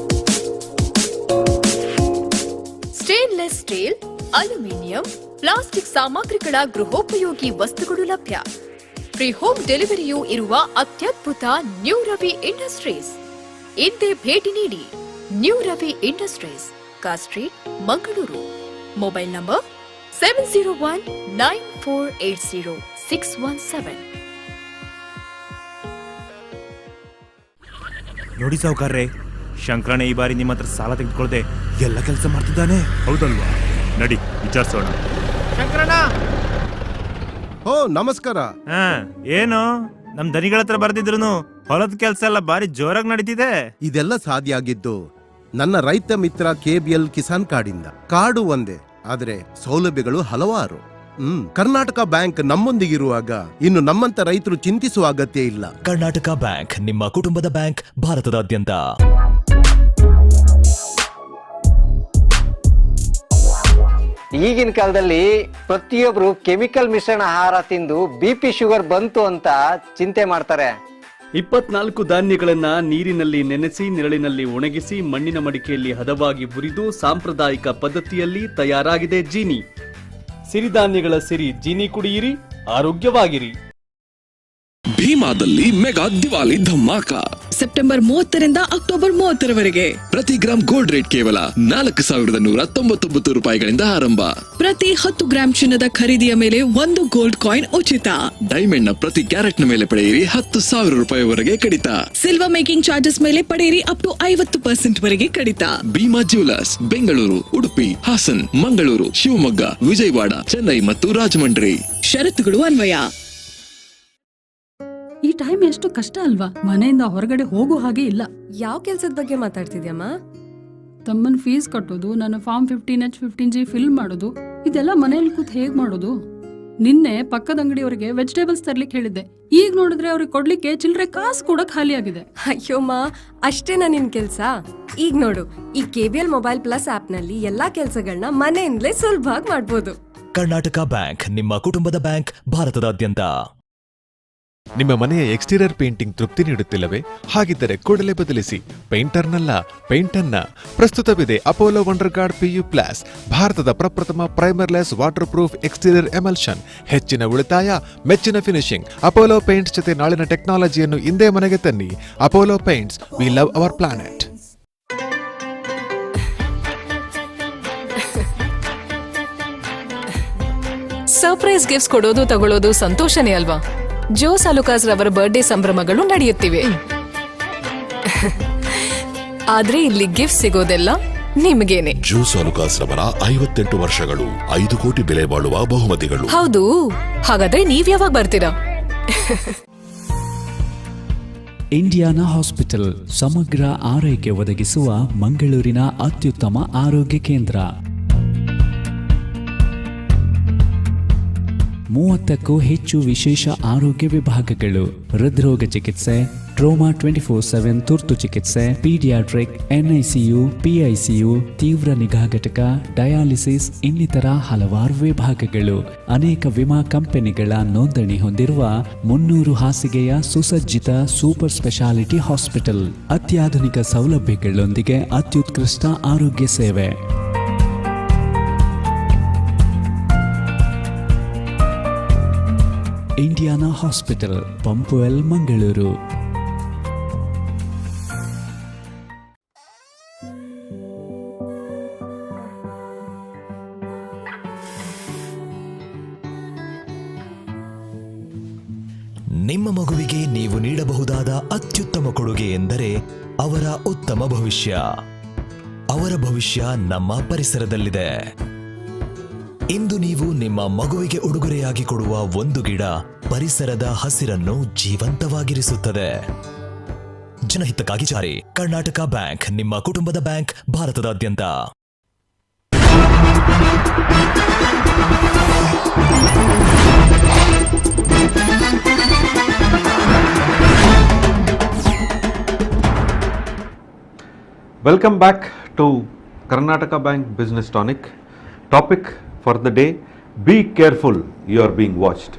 ಸ್ಟೇನ್ಲೆಸ್ ಸ್ಟೀಲ್, ಅಲ್ಯೂಮಿನಿಯಂ, ಪ್ಲಾಸ್ಟಿಕ್ ಸಾಮಗ್ರಿಗಳ ಗೃಹೋಪಯೋಗಿ ವಸ್ತುಗಳು ಲಭ್ಯ. ಫ್ರೀ ಹೋಮ್ ಡೆಲಿವರಿಯೂ ಇರುವ ಅತ್ಯದ್ಭುತ ನ್ಯೂ ರವಿ ಇಂಡಸ್ಟ್ರೀಸ್. ಇಂದೇ ಭೇಟಿ ನೀಡಿ. New Ravi industries, car street, Mangaluru. Mobile number 7019480617. ನೋಡಿ ಸಾವುಕಾರ್ರೆ, ಶಂಕರಣ್ಣ ಈ ಬಾರಿ ನಿಮ್ಮ ಹತ್ರ ಸಾಲ ತೆಗೆದುಕೊಳ್ಳದೆ ಎಲ್ಲ ಕೆಲಸ ಮಾಡ್ತಿದ್ದಾನೆ. ಹೌದಲ್ವಾ? ನಡಿ ವಿಚಾರಿಸೋಣ. ಶಂಕರಣ್ಣ, ಓ ನಮಸ್ಕಾರ. ಏನು ನಮ್ ದನಿಗಳ ಹತ್ರ ಬರ್ದಿದ್ರು ಹೊಲದ ಕೆಲಸ ಎಲ್ಲ ಬಾರಿ ಜೋರಾಗಿ ನಡೀತಿದೆ. ಇದೆಲ್ಲ ಸಾಧ್ಯ ಆಗಿದ್ದು ನನ್ನ ರೈತ ಮಿತ್ರ KBL ಕಿಸಾನ್ ಕಾರ್ಡಿಂದ. ಕಾರ್ಡು ಒಂದೇ, ಆದರೆ ಸೌಲಭ್ಯಗಳು ಹಲವಾರು. ಕರ್ನಾಟಕ ಬ್ಯಾಂಕ್ ನಮ್ಮೊಂದಿಗಿರುವಾಗ ಇನ್ನು ನಮ್ಮಂತ ರೈತರು ಚಿಂತಿಸುವ ಅಗತ್ಯ ಇಲ್ಲ. ಕರ್ನಾಟಕ ಬ್ಯಾಂಕ್, ನಿಮ್ಮ ಕುಟುಂಬದ ಬ್ಯಾಂಕ್, ಭಾರತದಾದ್ಯಂತ. ಈಗಿನ ಕಾಲದಲ್ಲಿ ಪ್ರತಿಯೊಬ್ರು ಕೆಮಿಕಲ್ ಮಿಶ್ರಣ ಆಹಾರ ತಿಂದು BP ಶುಗರ್ ಬಂತು ಅಂತ ಚಿಂತೆ ಮಾಡ್ತಾರೆ. 24 ಧಾನ್ಯಗಳನ್ನ ನೀರಿನಲ್ಲಿ ನೆನೆಸಿ ನೆರಳಿನಲ್ಲಿ ಒಣಗಿಸಿ ಮಣ್ಣಿನ ಮಡಿಕೆಯಲ್ಲಿ ಹದವಾಗಿ ಹುರಿದು ಸಾಂಪ್ರದಾಯಿಕ ಪದ್ಧತಿಯಲ್ಲಿ ತಯಾರಾಗಿದೆ ಜೀನಿ. ಸಿರಿಧಾನ್ಯಗಳ ಸಿರಿ ಜೀನಿ ಕುಡಿಯಿರಿ, ಆರೋಗ್ಯವಾಗಿರಿ. ಭೀಮಾದಲ್ಲಿ ಮೆಗಾ ದಿವಾಲಿ ಧಮಾಕ ಸೆಪ್ಟೆಂಬರ್ 30ರಿಂದ ಅಕ್ಟೋಬರ್ 30ರವರೆಗೆ. ಪ್ರತಿ ಗ್ರಾಮ್ ಗೋಲ್ಡ್ ರೇಟ್ ಕೇವಲ 4,199 ರೂಪಾಯಿಗಳಿಂದ ಆರಂಭ. ಪ್ರತಿ 10 ಗ್ರಾಂ ಚಿನ್ನದ ಖರೀದಿಯ ಮೇಲೆ 1 ಗೋಲ್ಡ್ ಕಾಯಿನ್ ಉಚಿತ. ಡೈಮಂಡ್ ನ ಪ್ರತಿ ಕ್ಯಾರೆಟ್ ನ ಮೇಲೆ ಪಡೆಯಿರಿ 10,000 ರೂಪಾಯಿವರೆಗೆ ಕಡಿತ. ಸಿಲ್ವರ್ ಮೇಕಿಂಗ್ ಚಾರ್ಜಸ್ ಮೇಲೆ ಪಡೆಯಿರಿ ಅಪ್ ಟು 50% ವರೆಗೆ ಕಡಿತ. ಭೀಮಾ ಜ್ಯುವೆಲರ್ಸ್, ಬೆಂಗಳೂರು, ಉಡುಪಿ, ಹಾಸನ್, ಮಂಗಳೂರು, ಶಿವಮೊಗ್ಗ, ವಿಜಯವಾಡ, ಚೆನ್ನೈ ಮತ್ತು ರಾಜಮಂಡ್ರಿ. ಷರತ್ತುಗಳು ಅನ್ವಯ. ಈ ಟೈಮ್ ಎಷ್ಟು ಕಷ್ಟ ಅಲ್ವಾ? ಮನೆಯಿಂದ ಹೊರಗಡೆ ಹೋಗೋ ಹಾಗೆ ಇಲ್ಲ. ಯಾವ ಕೆಲ್ಸದ ಬಗ್ಗೆ ಮಾತಾಡ್ತಿದ್ಯಮ್ಮ? ತಮ್ಮನ್ ಫೀಸ್ ಕಟ್ಟೋದು, ನನ್ನ ಫಾರ್ಮ್ 15H 15G ಫಿಲ್ ಮಾಡೋದು, ಇದೆಲ್ಲ ಮನೇಲಿ ಕೂತ್ ಹೇಗ್ ಮಾಡೋದು? ನಿನ್ನೆ ಪಕ್ಕದ ಅಂಗಡಿಯವರಿಗೆ ವೆಜಿಟೇಬಲ್ಸ್ ತರ್ಲಿಕ್ಕೆ ಹೇಳಿದ್ದೆ. ಈಗ ನೋಡಿದ್ರೆ ಅವ್ರಿಗೆ ಕೊಡ್ಲಿಕ್ಕೆ ಚಿಲ್ಲರೆ ಕಾಸು ಕೂಡ ಖಾಲಿ ಆಗಿದೆ. ಅಯ್ಯೋಮ್ಮ, ಅಷ್ಟೇನಾ ನಿನ್ ಕೆಲ್ಸ? ಈಗ ನೋಡು, ಈ KBL ಮೊಬೈಲ್ ಪ್ಲಸ್ ಆಪ್ ನಲ್ಲಿ ಎಲ್ಲಾ ಕೆಲ್ಸಗಳನ್ನ ಮನೆಯಿಂದಲೇ ಸುಲಭವಾಗಿ ಮಾಡ್ಬೋದು. ಕರ್ನಾಟಕ ಬ್ಯಾಂಕ್, ನಿಮ್ಮ ಕುಟುಂಬದ ಬ್ಯಾಂಕ್, ಭಾರತದಾದ್ಯಂತ. ನಿಮ್ಮ ಮನೆಯ ಎಕ್ಸ್ಟೀರಿಯರ್ ಪೇಂಟಿಂಗ್ ತೃಪ್ತಿ ನೀಡುತ್ತಿಲ್ಲವೇ? ಹಾಗಿದ್ದರೆ ಕೂಡಲೇ ಬದಲಿಸಿ, ಪೇಂಟರ್ನಲ್ಲ ಪೇಂಟನ್ನ. ಪ್ರಸ್ತುತವಿದೆ ಅಪೋಲೋ ವಂಡರ್ ಗಾರ್ಡ್ PU+, ಭಾರತದ ಪ್ರಪ್ರಥಮ ಪ್ರೈಮರ್ಲೆಸ್ ವಾಟರ್ ಪ್ರೂಫ್ ಎಕ್ಸ್ಟೀರಿಯರ್ ಎಮಲ್ಷನ್. ಹೆಚ್ಚಿನ ಉಳಿತಾಯ, ಮೆಚ್ಚಿನ ಫಿನಿಶಿಂಗ್. ಅಪೋಲೋ ಪೇಂಟ್ಸ್ ಜೊತೆ ನಾಳಿನ ಟೆಕ್ನಾಲಜಿಯನ್ನು ಇಂದೇ ಮನೆಗೆ ತನ್ನಿ. Apollo paints, we love our planet. Surprise gifts ಕೊಡೋದು ತಗೊಳ್ಳೋದು ಸಂತೋಷನೇ ಅಲ್ವಾ? ಜೋಸ್ ಅಲುಕಾಸ್ ರವರ ಬರ್ಡೇ ಸಂಭ್ರಮಗಳು ನಡೆಯುತ್ತಿವೆ. ಆದ್ರೆ ಇಲ್ಲಿ ಗಿಫ್ಟ್ ಸಿಗೋದೆಲ್ಲ ನಿಮಗೇನೆ. ಜೋಸ್ ಅಲುಕಾಸ್ ರವರ 58 ವರ್ಷಗಳು, 5 ಕೋಟಿ ಬೆಲೆ ಬಾಳುವ ಬಹುಮತಿಗಳು. ಹೌದು, ಹಾಗಾದ್ರೆ ನೀವ್ ಯಾವಾಗ ಬರ್ತೀರಾ? ಇಂಡಿಯಾನಾ ಹಾಸ್ಪಿಟಲ್ ಸಮಗ್ರ ಆರೈಕೆ ಒದಗಿಸುವ ಮಂಗಳೂರಿನ ಅತ್ಯುತ್ತಮ ಆರೋಗ್ಯ ಕೇಂದ್ರ. 30ಕ್ಕೂ ಹೆಚ್ಚು ವಿಶೇಷ ಆರೋಗ್ಯ ವಿಭಾಗಗಳು. ಹೃದ್ರೋಗ ಚಿಕಿತ್ಸೆ, ಟ್ರೋಮಾ 24/7 ತುರ್ತು ಚಿಕಿತ್ಸೆ, ಪೀಡಿಯಾಟ್ರಿಕ್, NICU, PICU, ತೀವ್ರ ನಿಗಾ ಘಟಕ, ಡಯಾಲಿಸಿಸ್ ಇನ್ನಿತರ ಹಲವಾರು ವಿಭಾಗಗಳು. ಅನೇಕ ವಿಮಾ ಕಂಪನಿಗಳ ನೋಂದಣಿ ಹೊಂದಿರುವ 300 ಹಾಸಿಗೆಯ ಸುಸಜ್ಜಿತ ಸೂಪರ್ ಸ್ಪೆಷಾಲಿಟಿ ಹಾಸ್ಪಿಟಲ್. ಅತ್ಯಾಧುನಿಕ ಸೌಲಭ್ಯಗಳೊಂದಿಗೆ ಅತ್ಯುತ್ಕೃಷ್ಟ ಆರೋಗ್ಯ ಸೇವೆ. Indiana hospital, Pumpwell, Mangaluru. ನಿಮ್ಮ ಮಗುವಿಗೆ ನೀವು ನೀಡಬಹುದಾದ ಅತ್ಯುತ್ತಮ ಕೊಡುಗೆ ಎಂದರೆ ಅವರ ಉತ್ತಮ ಭವಿಷ್ಯ. ಅವರ ಭವಿಷ್ಯ ನಮ್ಮ ಪರಿಸರದಲ್ಲಿದೆ. ಇಂದು ನೀವು ನಿಮ್ಮ ಮಗುವಿಗೆ ಉಡುಗೊರೆಯಾಗಿ ಕೊಡುವ ಒಂದು ಗಿಡ ಪರಿಸರದ ಹಸಿರನ್ನು ಜೀವಂತವಾಗಿರಿಸುತ್ತದೆ. ಜನಹಿತಕ್ಕಾಗಿ ಜಾರಿ. ಕರ್ನಾಟಕ ಬ್ಯಾಂಕ್, ನಿಮ್ಮ ಕುಟುಂಬದ ಬ್ಯಾಂಕ್, ಭಾರತದಾದ್ಯಂತ. Welcome back to Karnataka Bank Business Tonic. Topic for the day: be careful, you are being watched,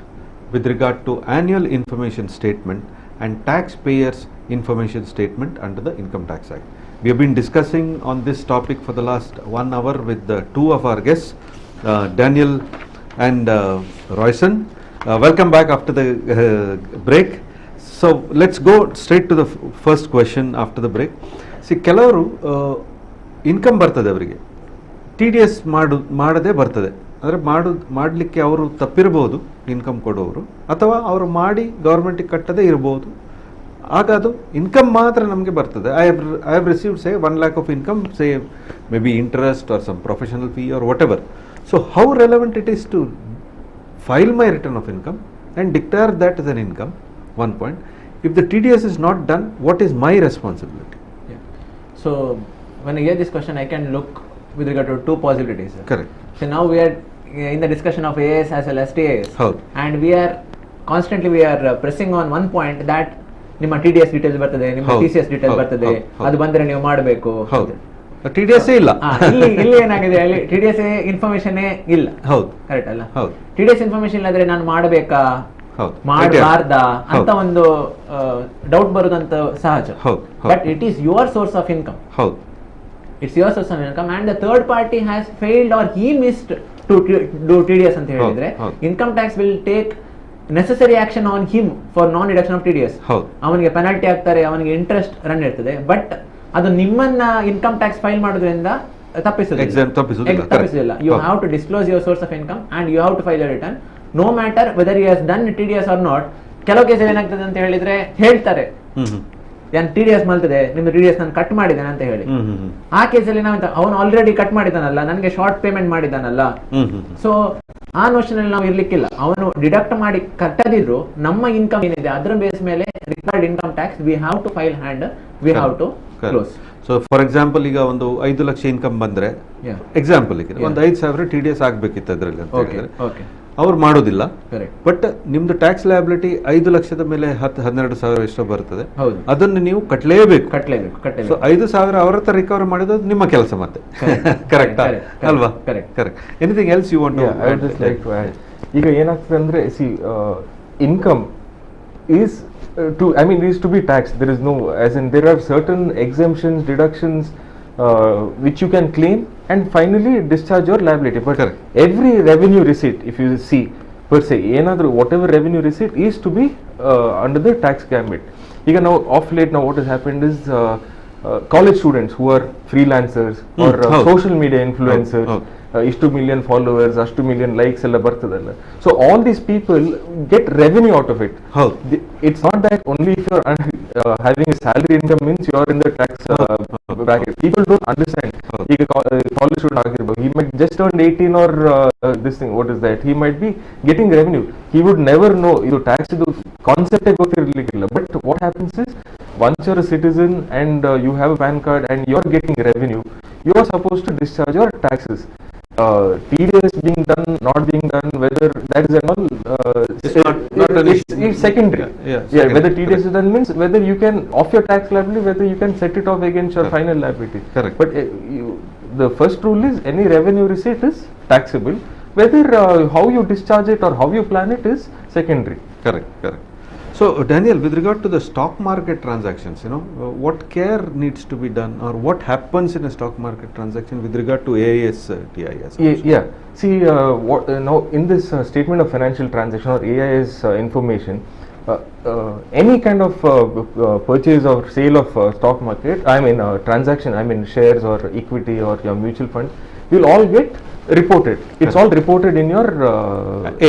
with regard to annual information statement and taxpayers information statement under the Income Tax Act. We have been discussing on this topic for the last 1 hour with the two of our guests, Daniel and Royson. Welcome back after the break. So let's go straight to the first question after the break. See, ಕೆಲವರು income ಬರ್ತದೆ ಅವರಿಗೆ, TDS ಮಾಡದೇ ಬರ್ತದೆ. ಅಂದರೆ ಮಾಡಲಿಕ್ಕೆ ಅವರು ತಪ್ಪಿರ್ಬೋದು income ಕೊಡೋರು, ಅಥವಾ ಅವರು ಮಾಡಿ ಗೌರ್ಮೆಂಟಿಗೆ ಕಟ್ಟದೇ ಇರ್ಬೋದು. ಆಗ ಅದು ಇನ್ಕಮ್ ಮಾತ್ರ ನಮಗೆ ಬರ್ತದೆ. I have received say 1 lakh of income, say maybe interest or some professional fee or whatever. So how relevant it is to file my return of income and declare that as an income, one point. If the TDS is not done, what is my responsibility? Yeah. So when I hear this question, I can look with regard to two possibilities. Correct. So now we are in the discussion of AS as well as TAS, and we are constantly pressing on one point that ನಿಮ್ಮ TDS details ಬರ್ತದೆ, ನಿಮ್ಮ TCS details ಬರ್ತದೆ, ಅದು ಬಂದ್ರೆ ನೀವು ಮಾಡಬೇಕು. TDS ಇಲ್ಲ. ಇಲ್ಲಿ ಏನಾಗಿದೆ, ಅಲ್ಲಿ TDS ಇನ್ಫಾರ್ಮೇಶನ್ ಇಲ್ಲ. ಹೌದು, ಕರೆಕ್ಟ್ ಅಲ್ಲ? TDS ಇನ್ಫಾರ್ಮೇಶನ್ ಇಲ್ಲದ್ರೆ ನಾನು ಮಾಡಬೇಕಾ ಮಾಡಬಾರ್ದಾ ಅಂತ ಒಂದು ಡೌಟ್ ಬರೋದಂತ ಸಹಜ. But it is your source of income. It's your source of income and the third party has failed or he missed to do TDS ಅಂತ ಹೇಳಿದ್ರೆ, income tax will take necessary action on him for non deduction of TDS. ಅವನಿಗೆ penalty ಆಗ್ತಾರೆ, ಅವನಿಗೆ interest run ಇರ್ತದೆ. But ಅದು ನಿಮ್ಮನ್ನ income tax file ಮಾಡೋದ್ರಿಂದ ತಪ್ಪಿಸೋದಿಲ್ಲ. You have to disclose your source of income and you have to file return no matter whether you has done TDS or not. ಕೆಲವು ಕೇಸಲ್ಲಿ ಏನಾಗ್ತದೆ ಅಂತ ಹೇಳಿದ್ರೆ ಹೇಳ್ತಾರೆ, ಏನ್ TDS ಮಲ್ತದೆ, ನಿಮ್ದು TDS ನಾನು ಕಟ್ ಮಾಡಿದ್ದೇನೆ ಅಂತ ಹೇಳಿ. ಆ ಕೇಸಲ್ಲಿ ನಾವು ಅವನು ಆಲ್ರೆಡಿ ಕಟ್ ಮಾಡಿದಾನಲ್ಲ, ನನಗೆ ಶಾರ್ಟ್ ಪೇಮೆಂಟ್ ಮಾಡಿದಾನಲ್ಲ. ಸೊ ಆ ನೋಷನ್ ಅಲ್ಲಿ ನಾವು ಇರ್ಲಿಕ್ಕಿಲ್ಲ. ಅವನು ಡಿಡಕ್ಟ್ ಮಾಡಿ ಕಟ್ಟದಿದ್ರು ನಮ್ಮ ಇನ್ಕಮ್ ಏನಿದೆ ಅದರ ಬೇಸ್ ಮೇಲೆ required income tax we have to file and we have to close. So for example, ಈಗ ಒಂದು 5 ಲಕ್ಷ ಇನ್ಕಮ್ ಬಂದ್ರೆ ಎಕ್ಸಾಂಪಲ್ ಒಂದು 5,000 TDS ಆಗ್ಬೇಕಿತ್ತು ಅದರಲ್ಲಿ ಅಂತ ಹೇಳಿದ್ರೆ ಅವ್ರು ಮಾಡೋದಿಲ್ಲ. ಬಟ್ ನಿಮ್ದು ಟ್ಯಾಕ್ಸ್ ಲಯಬಿಲಿಟಿ 5 ಲಕ್ಷದ ಮೇಲೆ 10-12,000 ಎಷ್ಟೋ ಬರ್ತದೆ, ಅದನ್ನು ನೀವು ಕಟ್ಟಲೇಬೇಕು. ಸೊ 5,000 ಅವ್ರ ಹತ್ರ ರಿಕವರ್ ಮಾಡೋದು ನಿಮ್ಮ ಕೆಲಸ ಮತ್ತೆ. ಕರೆಕ್ಟ್ ಅಲ್ವಾ? Correct. Anything else you want to add? ಈಗ ಏನಾಗ್ತದೆ ಅಂದ್ರೆ, income is is to be taxed. There is no, as in there are certain exemptions, deductions which you can claim and finally discharge your liability. But every revenue receipt, if you see per se, whatever revenue receipt is to be under the tax gambit. Even now, of late now, what has happened is college students who are freelancers or social media influencers, ಇಷ್ಟು million followers, ಅಷ್ಟು million likes ಎಲ್ಲ ಬರ್ತದಲ್ಲ. So all these people get revenue out of it. It's not that only if you are having a salary income means you are in the tax bracket. People don't understand. ಈಗ college student ಆಗಿರ್ಬೋದು, he might just turned 18 or this thing, what is that, he might be getting revenue. He would never know ಇದು tax ಇದು ಕಾನ್ಸೆಪ್ಟೇ ಗೊತ್ತಿರಲಿಕ್ಕಿಲ್ಲ. But what happens is, once you're a citizen and you have a PAN card and you're getting revenue, you are supposed to discharge your taxes. TDS being done, not being done, whether that is and all, it's secondary. Yeah, whether TDS is done means whether you can off your tax liability, whether you can set it off against your final liability. Correct. But the first rule is any revenue receipt is taxable. Whether how you discharge it or how you plan it is secondary. Correct. So Daniel, with regard to the stock market transactions, what care needs to be done, or what happens in a stock market transaction with regard to AIS, TIS? Yeah. See, now in this statement of financial transaction or AIS information, any kind of purchase or sale of stock market, transaction, shares or equity or your mutual fund, will all get reported. It's all reported in your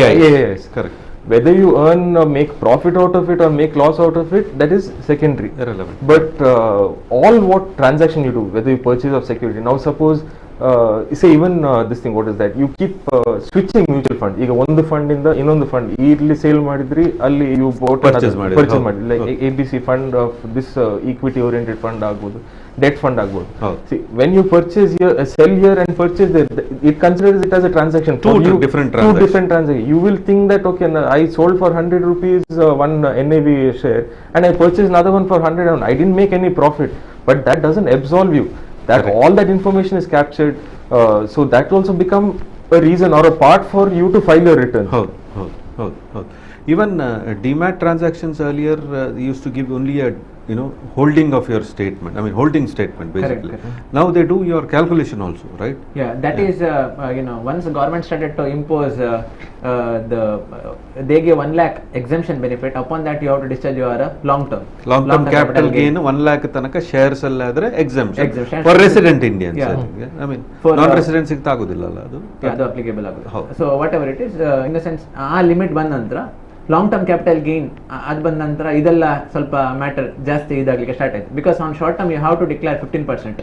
AIS. Correct. Whether you earn make profit out of it or make loss out of it, that is secondary, irrelevant. But all what transaction you do, whether you purchase of security, now suppose say even this thing, what is that, you keep switching mutual fund. ಈಗ ಒಂದು fund ಇಂದ ಇನ್ನೊಂದು fund ಇಲ್ಲಿ sale ಮಾಡಿದ್ರಿ, ಅಲ್ಲಿ you purchase ಮಾಡಿ like ABC fund of this equity oriented fund ಆಗ್ಬೋದು, debt fund ಆಗ್ಬೋದು. See, when you purchase here, sell here and purchase there, it considers it as a transaction. Two different transactions. You will think that okay, I sold for 100 rupees one NAV share and I purchased another one for 100 and I didn't make any profit. But that doesn't absolve you. That all that information is captured. So that also become a reason or a part for you to file your return. Even demat transactions earlier used to give only a holding of your statement. Holding statement basically. Correct. Now they do your calculation also, right? Yeah, that is once the government started to impose they gave 1 lakh exemption benefit. Upon that you have to discharge your long term capital gain 1 lakh tanaka shares alladre exemption for resident Indians. For non residents ಗೆ ಆಗೋದಿಲ್ಲ ಅಲ್ಲ ಅದು. ಅದು applicable ಆಗೋದು. So whatever it is, in the sense ಆ limit ಬಂದ ನಂತರ long term capital gain ಅದು ಬಂದ ನಂತರ ಇದೆಲ್ಲ ಸ್ವಲ್ಪ ಮ್ಯಾಟರ್ ಜಾಸ್ತಿ ಇದಾಗಲಿಕ್ಕೆ ಸ್ಟಾರ್ಟ್ ಆಯ್ತು. Because on short term you have to declare 15%.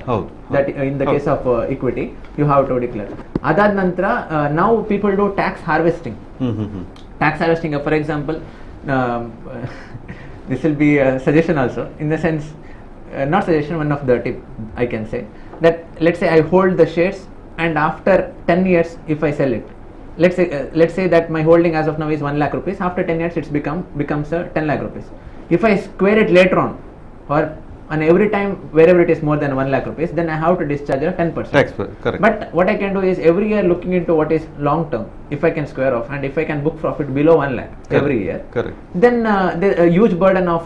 That in the case of equity you have to declare. ಅದಾದ ನಂತರ ನಾವು people do tax harvesting. Tax harvesting for example this will be a suggestion also, in the sense, not suggestion, one of the tip I can say, that let's say I hold the shares and after 10 years if I sell it, let's say that my holding as of now is 1 lakh rupees, after 10 years it's becomes 10 lakh rupees. If I square it later on, or on every time wherever it is more than 1 lakh rupees, then I have to discharge a 10% tax. Correct. But what I can do is every year looking into what is long term, if I can square off, and if I can book profit below 1 lakh every year, correct, then the huge burden of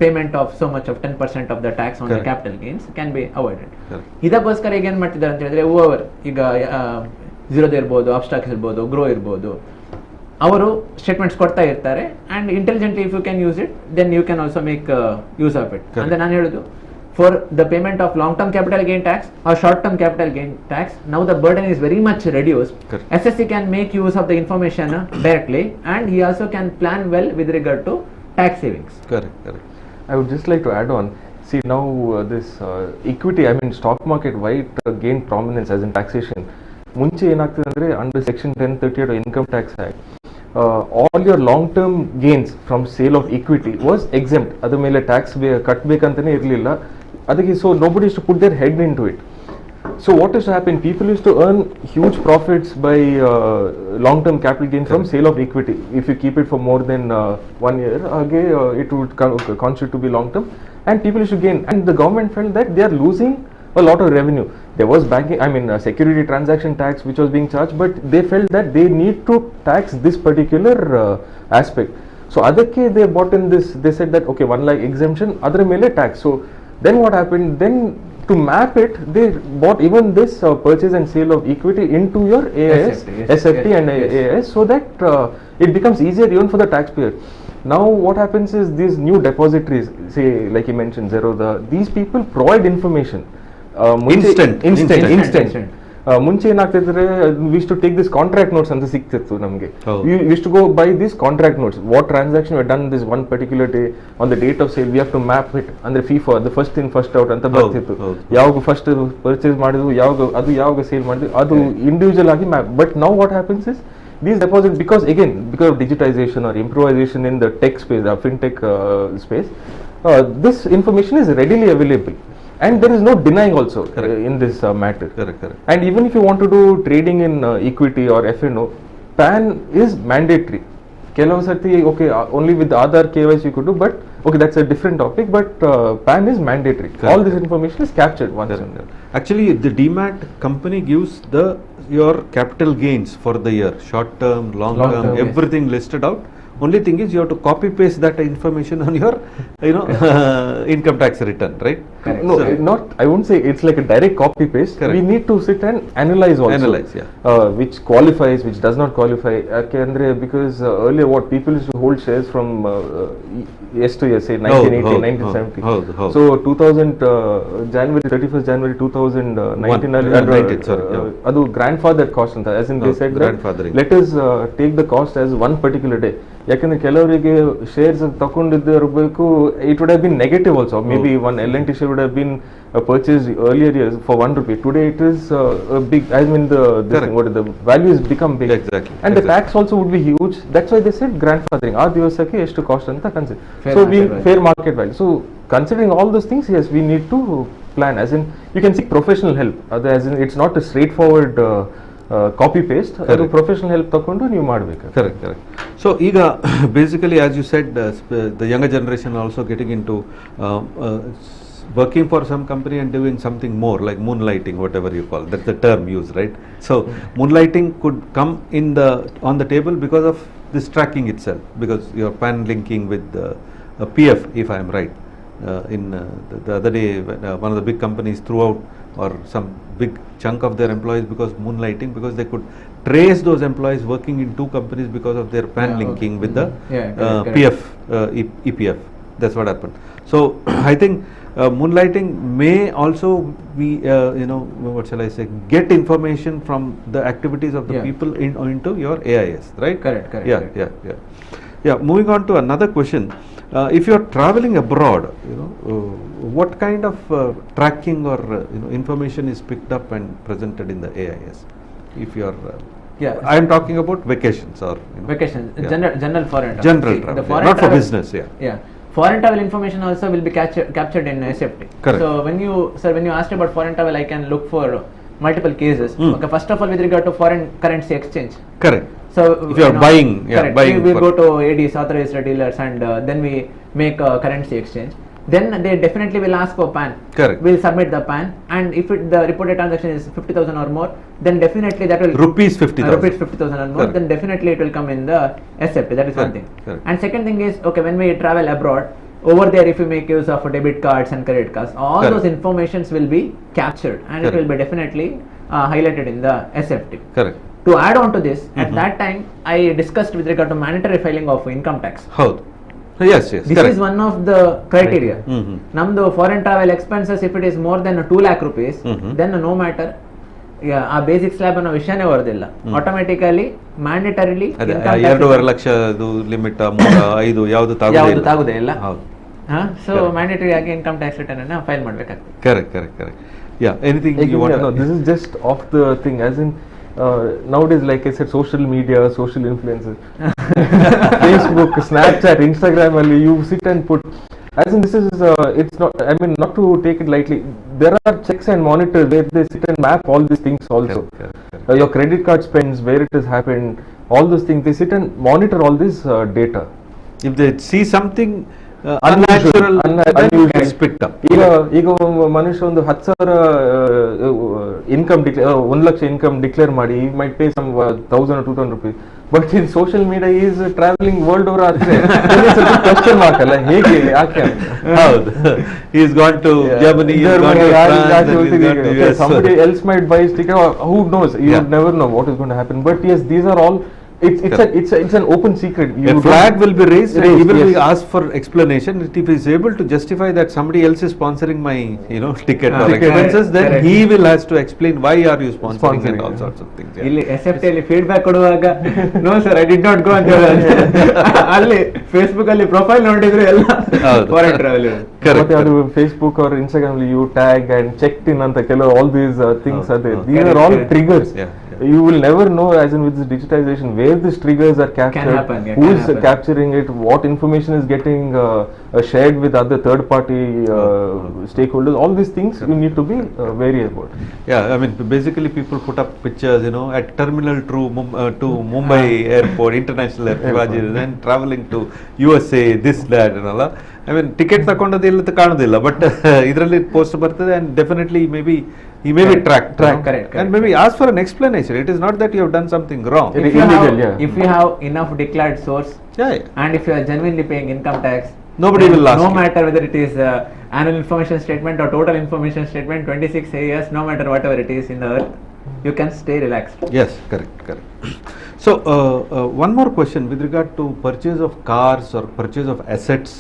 payment of so much of 10% of the tax on the capital gains can be avoided. ಇದಕ್ಕೋಸ್ಕರ ಈಗ ಏನ್ ಮಾಡ್ತಿದ್ದಾರೆ ಅಂತ ಹೇಳಿದ್ರೆ, over ಈಗ ಝೀರೋದ ಇರ್ಬೋದು, ಅಬ್ಸ್ಟಾಕ್ಸ್ ಇರ್ಬೋದು, grow ಇರ್ಬೋದು, ಅವರು ಸ್ಟೇಟ್ಮೆಂಟ್ಸ್ ಕೊಡ್ತಾ ಇರ್ತಾರೆ, and intelligently if you can use it, then you can also make use of it. ಅಂದ್ರೆ ನಾನು ಹೇಳುದು, for the payment of long term capital gain tax or short term capital gain tax, now the burden is very much reduced. SSC can make use of the information directly, and he also can plan well with regard to tax savings. Correct. I would just like to add on, see now this equity, I mean stock market, why it gained prominence as in taxation. ಮುಂಚೆ ಏನಾಗ್ತದೆ ಅಂದರೆ, under section 1038 income tax act, all your long term gains from sale of equity was exempt. ಅದ್ರ ಮೇಲೆ tax ಕಟ್ಟಬೇಕಂತಾನೆ ಇರಲಿಲ್ಲ ಅದಕ್ಕೆ. So nobody used to put their head into it. So what used to happen, people used to earn huge profits by long term capital gain from sale of equity. If you keep it for more than 1 year, again it would constitute to be long term, and people used to gain, and the government felt that they are losing a lot of revenue. There was banking, I mean security transaction tax which was being charged, but they felt that they need to tax this particular aspect. So adakke they bought in this, they said that okay, 1 lakh exemption, adra mele tax. So then what happened, then to map it, they bought even this purchase and sale of equity into your AIS, SFT and AIS, so that it becomes easier even for the taxpayer. Now what happens is, these new depositories, say like you mentioned Zerodha, these people provide information instant. ಮುಂಚೆ ಏನಾಗ್ತಿದ್ರೆ, we used to take this contract notes ಅಂತ ಸಿಕ್ತಿತ್ತು ನಮಗೆ. We used to go buy these contract notes, what transaction we had done this one particular day, on the date of sale we have to map it, ಅಂದ್ರೆ FIFO, the first in first out ಅಂತ ಬರ್ತಿತ್ತು. ಯಾವಾಗ first purchase ಮಾಡಿದ್ವು, ಯಾವಾಗ sale ಮಾಡಿದ್ವು, ಅದು individual ಆಗಿ map. But now what happens is, these deposits, because of digitization or improvisation in the tech space, the fintech space, this information is readily available, and there is no denying also in this matter. Correct. And even if you want to do trading in equity or FNO, PAN is mandatory. ಕೆಲವು ಸರ್ತಿ okay, only with the Aadhaar KYC you could do, but okay, that's a different topic, but PAN is mandatory. All this information is captured once. Actually the demat company gives your capital gains for the year, short term, long term, everything listed out. Only thing is, you have to copy paste that information on your income tax return, right? Correct. No, not, I won't say it's like a direct copy paste. Correct. We need to sit and analyze also, which qualifies, which does not qualify. Because earlier what people used to hold shares from yesteryear, say 1980, 1970. So 2000 January 31st January 2019 adu grandfather cost anta, as in they said that let us take the cost as one particular day. ಯಾಕಂದ್ರೆ ಕೆಲವರಿಗೆ shares ತಗೊಂಡಿದ್ದಿರಬೇಕು, it would have been negative also. Maybe one L&T share would have been purchased earlier years for 1 rupee. Today it is a big, I mean the value has become big. Exactly. And the tax also would be huge. That's why they said grandfathering. ಆ ದಿವಸಕ್ಕೆ ಎಷ್ಟು cost ಅಂತ consider. So we fair market value. So considering all those things, yes, we need to plan. As in, you can seek professional help. As in, it's not a straightforward copy paste. ಅದು professional help ತಗೊಂಡು ನೀವು ಮಾಡಬೇಕು. Correct. So ಈಗ basically, as you said, the younger generation also getting into working for some company and doing something more, like moonlighting, whatever you call, that's the term used, right? So moonlighting could come on the table because of this tracking itself, because you're PAN linking with PF, if I am right. The other day, one of the big companies threw out, or some big chunk of their employees, because moonlighting, because they could trace those employees working in two companies because of their PAN linking with the PF, EPF. That's what happened. So I think moonlighting may also be, what shall I say, get information from the activities of the people into your AIS, right? Correct. Yeah. Moving on to another question. If you are traveling abroad, what kind of tracking or information is picked up and presented in the AIS? If you are, I am talking about vacations or vacations, general foreign travel. General travel, not for business. foreign travel information also will be captured in SFT. Correct. So when you asked about foreign travel, I can look for multiple cases. Okay, first of all, with regard to foreign currency exchange. Correct. So if you are buying, buying, we go to ADs, authorized dealers, and then we make a currency exchange. Then they definitely will ask for PAN. Correct. We'll submit the PAN, and if the reported transaction is 50,000 or more, then definitely that will rupees 50,000. Rupees 50,000 or more. Correct. Then definitely it will come in the SFT. That is one thing. Correct. And second thing is, okay, when we travel abroad, over there, if you make use of debit cards and credit cards, all those informations will be captured, and it will be definitely highlighted in the SFT. Correct. To add on to this, at that time I discussed with regard to mandatory filing of income tax. How? Yes. This is one of the criteria. Namdu foreign travel expenses, if it is more than 2 lakh rupees, then no matter. ಆ basic slab ಅನ್ನೋ ವಿಷಯನೇ ಬರೋದಿಲ್ಲ, automatically ಮ್ಯಾಂಡೇಟರಿಲಿ 2.5 lakh limit 5 ಯಾವುದು ತಾಗುದೇ ಇಲ್ಲ. So mandatory ಆಗಿ income tax return ಅನ್ನ file ಮಾಡಬೇಕಾಗ್ತದೆ. Correct. Yeah, anything you want to know? This is just off the thing, as in nowadays, like I said, social media, social influencers, Facebook, Snapchat, Instagram, and you sit and put, as in this is it's not, I mean, not to take it lightly, there are checks and monitors where they sit and map all these things also. Your credit card spends, where it has happened, all those things, they sit and monitor all this data. If they see something unnatural, it's picked up. ಈಗ ಮನುಷ್ಯ ಒಂದು 10,000 income 1 lakh income declare ಮಾಡಿ, he might pay some 1,000 or 2,000 rupees, but in social media he is traveling world over ಆದ್ರೆ question mark ಅಲ್ಲ, ಹೇಗೆ, ಯಾಕೆ? ಹೌದು, he has gone to Germany, he has gone to France, somebody else might buy his ticket, who knows, you would never know what is going to happen. But yes, these are all, it's an open secret. A flag will be raised and he will be asked for explanation. If he is able to justify that somebody else is sponsoring my ticket or expenses, then he will has to explain why are you sponsoring and all sorts of things. ಇಲ್ಲಿ SFT ಅಲ್ಲಿ feedback ಕೊಡುವಾಗ no sir I did not go ಅಂತ ಅಲ್ಲಿ Facebook ಅಲ್ಲಿ profile ನೋಡಿದ್ರೆ ಎಲ್ಲ foreign travel. ಮತ್ತೆ ಅದು ಫೇಸ್ಬುಕ್ or Instagram ಅಲ್ಲಿ you tag and checked in ಅಂತ ಕೆಲವು all these things are there. These are all triggers. You will never know, as in with this digitization, where these triggers are captured, who is capturing it, what information is getting shared with other third party stakeholders. All these things you need to be wary about. Yeah, I mean, basically people put up pictures, at terminal to Mumbai airport, international airport, and traveling to USA, this, that, and all. I mean, ticket ತಕೊಂಡದ್ದು ಇಲ್ಲ ಕಾಣೋದಿಲ್ಲ, but ಇದರಲ್ಲಿ post ಬರ್ತದೆ, and definitely maybe he may be tracked, correct, and maybe ask for an explanation. It is not that you have done something wrong. If you have enough declared source, and if you are genuinely paying income tax, nobody will ask. No matter whether it is annual information statement or total information statement, 26 years, no matter whatever it is in the earth, you can stay relaxed. Yes, correct. So one more question with regard to purchase of cars or purchase of assets,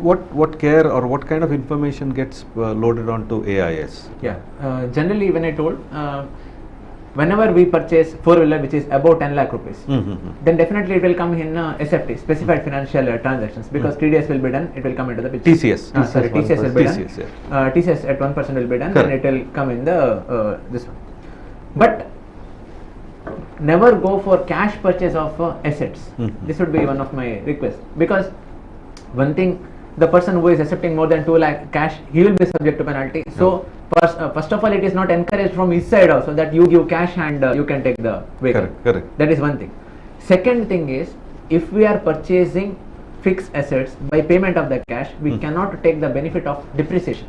what care or what kind of information gets loaded onto AIS? Generally, when I told, whenever we purchase four-wheeler which is above 10 lakh rupees, then definitely it will come in SFT, specified financial transactions, because TDS will be done, it will come into the picture. TCS will be done. TCS at 1% will be done, and it will come in the this one. But never go for cash purchase of assets. This would be one of my requests, because one thing, the person who is accepting more than 2 lakh cash, he will be subject to penalty. So first of all, it is not encouraged from his side also that you give cash and you can take the vehicle. Correct. That is one thing. Second thing is, if we are purchasing fixed assets by payment of the cash, we cannot take the benefit of depreciation.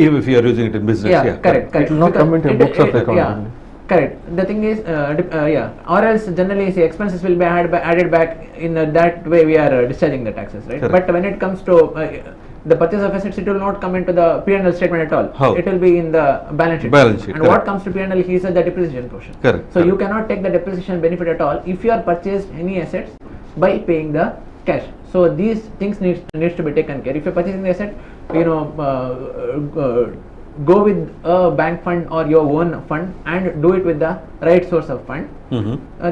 Even if you are using it in business. Correct. It will not come into your books of account. Correct. The thing is, or else generally expenses will be added back. In that way, we are discharging the taxes, right? Correct. But when it comes to the purchase of assets, it will not come into the P&L statement at all. How? It will be in the balance sheet. And what comes to P&L is the depreciation portion. Correct. So you cannot take the depreciation benefit at all if you are purchased any assets by paying the cash. So these things needs to be taken care. If you are purchasing the asset, go with a bank fund or your own fund and do it with the right source of fund.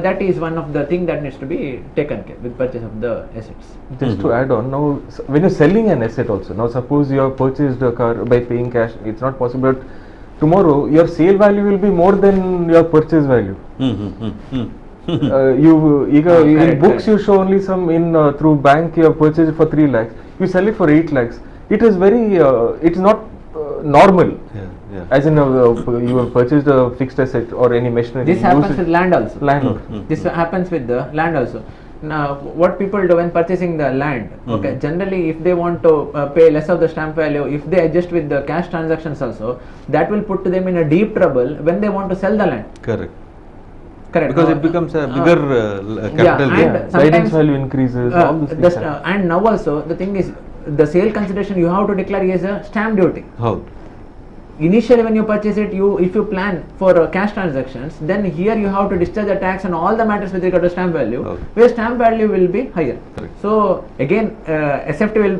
That is one of the thing that needs to be taken care with purchase of the assets. Just to add on, now when you're selling an asset also, now suppose you have purchased a car by paying cash, it's not possible, but tomorrow your sale value will be more than your purchase value. In books you show only some through bank you have purchased it for 3 lakhs, you sell it for 8 lakhs. It is very it is not normal. As in you have purchased a fixed asset or any machinery. This happens with land also. This happens with the land also. Now what people do when purchasing the land, okay, generally if they want to pay less of the stamp value, if they adjust with the cash transactions also, that will put them in a deep trouble when they want to sell the land. Correct. Because it becomes a bigger capital gain. Guidance value increases. All these things and now also the thing is, the sale consideration you have to declare is a stamp duty. How? Initially when you purchase it, if you plan for cash transactions, then here you have to discharge the tax on all the matters with regard to stamp value, where stamp value will be higher. So again, SFT will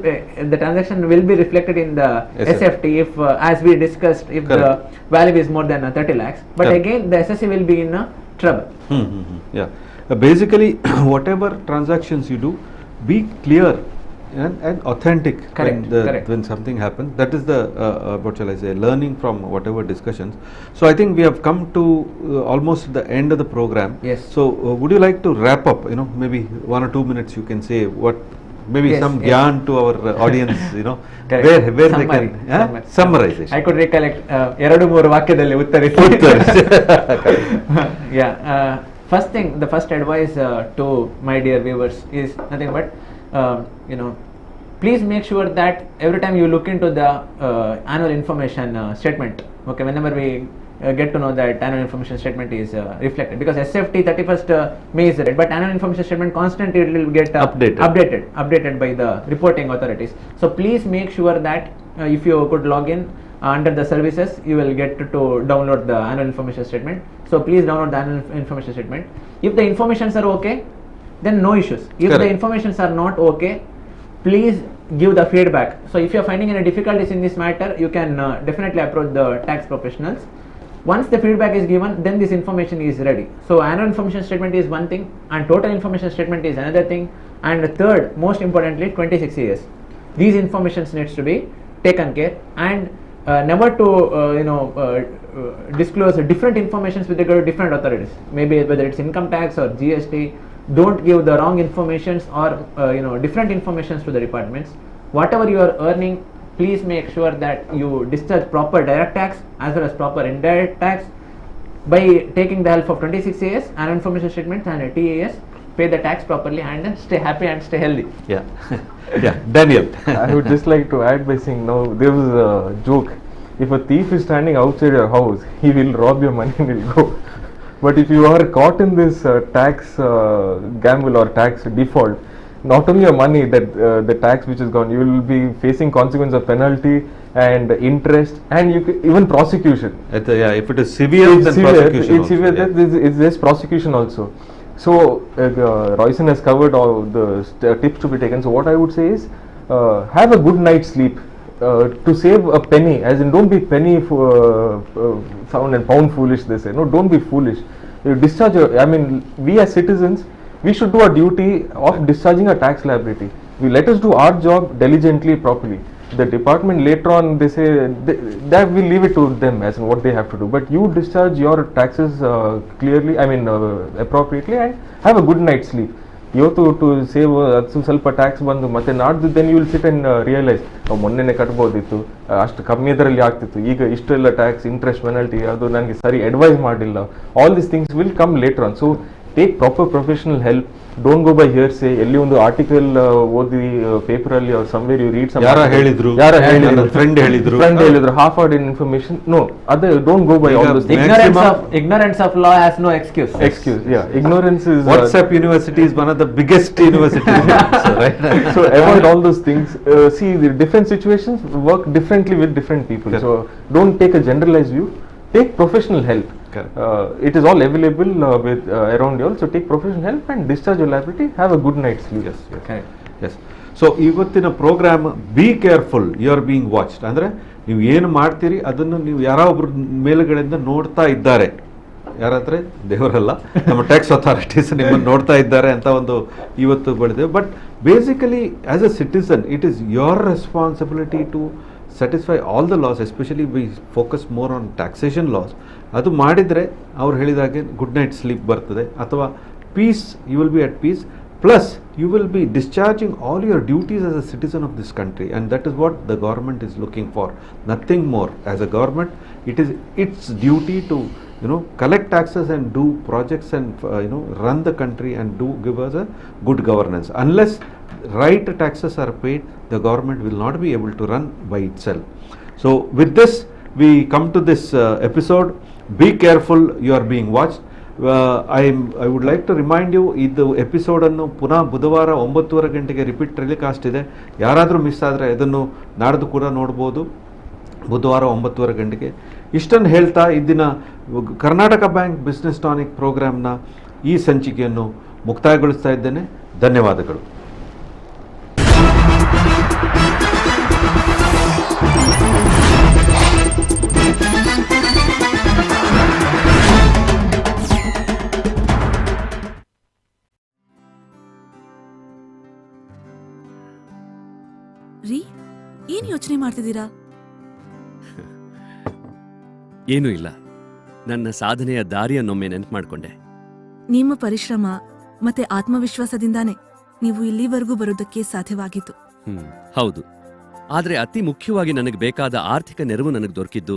the transaction will be reflected in the SFT if as we discussed, if the value is more than 30 lakhs, but again the SSC will be in trouble. Yeah, basically whatever transactions you do, be clear and authentic. When something happens. That is the what shall I say, learning from whatever discussions. So I think we have come to almost the end of the program. Yes. So would you like to wrap up? Maybe 1 or 2 minutes you can say what, maybe some gyan to our audience. Where they can summarization. I could recollect 2-3 ವಾಕ್ಯದಲ್ಲಿ ಉತ್ತರಿಸಿ. Yeah. First thing, the first advice to my dear viewers is nothing but please make sure that every time you look into the annual information statement, okay, whenever we get to know that annual information statement is reflected, because SFT 31st May is read, but annual information statement constantly it will get updated by the reporting authorities. So please make sure that if you could log in under the services, you will get to download the annual information statement. So please download the annual information statement. If the informations are okay, then no issues. If the informations are not okay, please give the feedback. So if you are finding any difficulties in this matter, you can definitely approach the tax professionals. Once the feedback is given, then this information is ready. So annual information statement is one thing and total information statement is another thing, and third, most importantly, 26 years. These informations needs to be taken care, and never to disclose different informations with regard to different authorities, maybe whether it's income tax or GST. Don't give the wrong informations or different informations to the departments. Whatever you are earning, please make sure that you discharge proper direct tax as well as proper indirect tax by taking the help of 26 AS, annual information statements and TAS. Pay the tax properly and stay happy and stay healthy. Yeah. Daniel. I would just like to add by saying, now there was a joke. If a thief is standing outside your house, he will rob your money and he'll go. But if you are caught in this tax gamble or tax default, not only your money, that the tax which is gone, you will be facing consequence of penalty and interest and even prosecution. If it is severe, then prosecution. It's severe. There's prosecution also. So Royson has covered all the tips to be taken. So what I would say is, have a good night's sleep. To save a penny, as in don't be penny sound and pound foolish, they say. No, don't be foolish. You discharge we as citizens, we should do our duty of discharging our tax liability. Let us do our job diligently, properly. The department later on, they say that we leave it to them as in what they have to do. But you discharge your taxes clearly, appropriately, and have a good night's sleep. ಇವತ್ತು to save ಅದು ಸ್ವಲ್ಪ tax ಬಂದು ಮತ್ತೆ ನಾಡ್ದು then you will sit and realise ನಾವು ಮೊನ್ನೆನೆ ಕಟ್ಬೋದಿತ್ತು, ಅಷ್ಟು ಕಮ್ಮಿ ಇದರಲ್ಲಿ ಆಗ್ತಿತ್ತು, ಈಗ ಇಷ್ಟೆಲ್ಲ ಟ್ಯಾಕ್ಸ್ ಇಂಟ್ರೆಸ್ಟ್ ಪೆನಲ್ಟಿ, ಅದು ನನಗೆ ಸರಿ ಅಡ್ವೈಸ್ ಮಾಡಿಲ್ಲ. All these things will come later on. So take proper professional help. Don't go by hearsay. ಎಲ್ಲಿ ಒಂದು ಆರ್ಟಿಕಲ್ ಓದಿ ಪೇಪರ್ ಅಲ್ಲಿ ಅವ್ರು ಸಮ್ವೇರ್ ಯು ರೀಡ್ ಯಾರ ಹೇಳಿದ್ರು ಫ್ರೆಂಡ್ ಹೇಳಿದ್ರು half heard information. No, other don't go by all those things. Ignorance of law has no excuse. Ignorance is WhatsApp University is one of the biggest universities. So avoid all those things. See, the different situations work differently with different people. So don't take a generalized view. Take professional help. It is all available with around you all. So take professional help and discharge your liability. Have a good night's sleep. Yes. So ಇವತ್ತಿನ programme be careful, you are being watched. ಅಂದರೆ ನೀವು ಏನು ಮಾಡ್ತೀರಿ ಅದನ್ನು ನೀವು ಯಾರೋ ಒಬ್ರು ಮೇಲುಗಡೆಯಿಂದ ನೋಡ್ತಾ ಇದ್ದಾರೆ. ಯಾರಾದ್ರೆ ದೇವರಲ್ಲ, ನಮ್ಮ ಟ್ಯಾಕ್ಸ್ ಅಥಾರಿಟೀಸ್ ನಿಮ್ಮನ್ನು ನೋಡ್ತಾ ಇದ್ದಾರೆ ಅಂತ ಒಂದು ಇವತ್ತು ಬೆಳೆದೇವೆ. But basically as a citizen it is your responsibility to satisfy all the laws, especially we focus more on taxation laws. ಅದು ಮಾಡಿದರೆ ಅವ್ರು ಹೇಳಿದಾಗೆ ಗುಡ್ ನೈಟ್ ಸ್ಲೀಪ್ ಬರ್ತದೆ, ಅಥವಾ peace, you will be at peace, plus you will be discharging all your duties as a citizen of this country, and that is what the government is looking for, nothing more. As a government, it is its duty to collect taxes and do projects and run the country and give us a good governance. Unless right taxes are paid, the government will not be able to run by itself. So with this we come to this episode. Be careful, you are being watched. I would like to remind you, ಇದು ಎಪಿಸೋಡನ್ನು ಪುನಃ ಬುಧವಾರ 9:30 ಗಂಟೆಗೆ repeat telecast ಇದೆ. ಯಾರಾದರೂ miss ಆದರೆ ಇದನ್ನು ನಾಡ್ದು ಕೂಡ ನೋಡ್ಬೋದು, ಬುಧವಾರ 9:30 ಗಂಟೆಗೆ. ಇಷ್ಟನ್ನು ಹೇಳ್ತಾ ಇಂದಿನ ಕರ್ನಾಟಕ ಬ್ಯಾಂಕ್ ಬಿಸ್ನೆಸ್ ಟಾನಿಕ್ ಪ್ರೋಗ್ರಾಮ್ನ ಈ ಸಂಚಿಕೆಯನ್ನು ಮುಕ್ತಾಯಗೊಳಿಸ್ತಾ ಇದ್ದೇನೆ. ಧನ್ಯವಾದಗಳು. ರೀ, ಏನ್ ಯೋಚನೆ ಮಾಡ್ತಿದ್ದೀರಾ? ಏನೂ ಇಲ್ಲ, ನನ್ನ ಸಾಧನೆಯ ದಾರಿಯನ್ನೊಮ್ಮೆ ನೆನಪು ಮಾಡ್ಕೊಂಡೆ. ನಿಮ್ಮ ಪರಿಶ್ರಮ ಮತ್ತೆ ಆತ್ಮವಿಶ್ವಾಸದಿಂದಾನೇ ನೀವು ಇಲ್ಲಿವರೆಗೂ ಬರೋದಕ್ಕೆ ಸಾಧ್ಯವಾಗಿತ್ತು. ಹೌದು, ಆದ್ರೆ ಅತಿ ಮುಖ್ಯವಾಗಿ ನನಗೆ ಬೇಕಾದ ಆರ್ಥಿಕ ನೆರವು ನನಗೆ ದೊರಕಿದ್ದು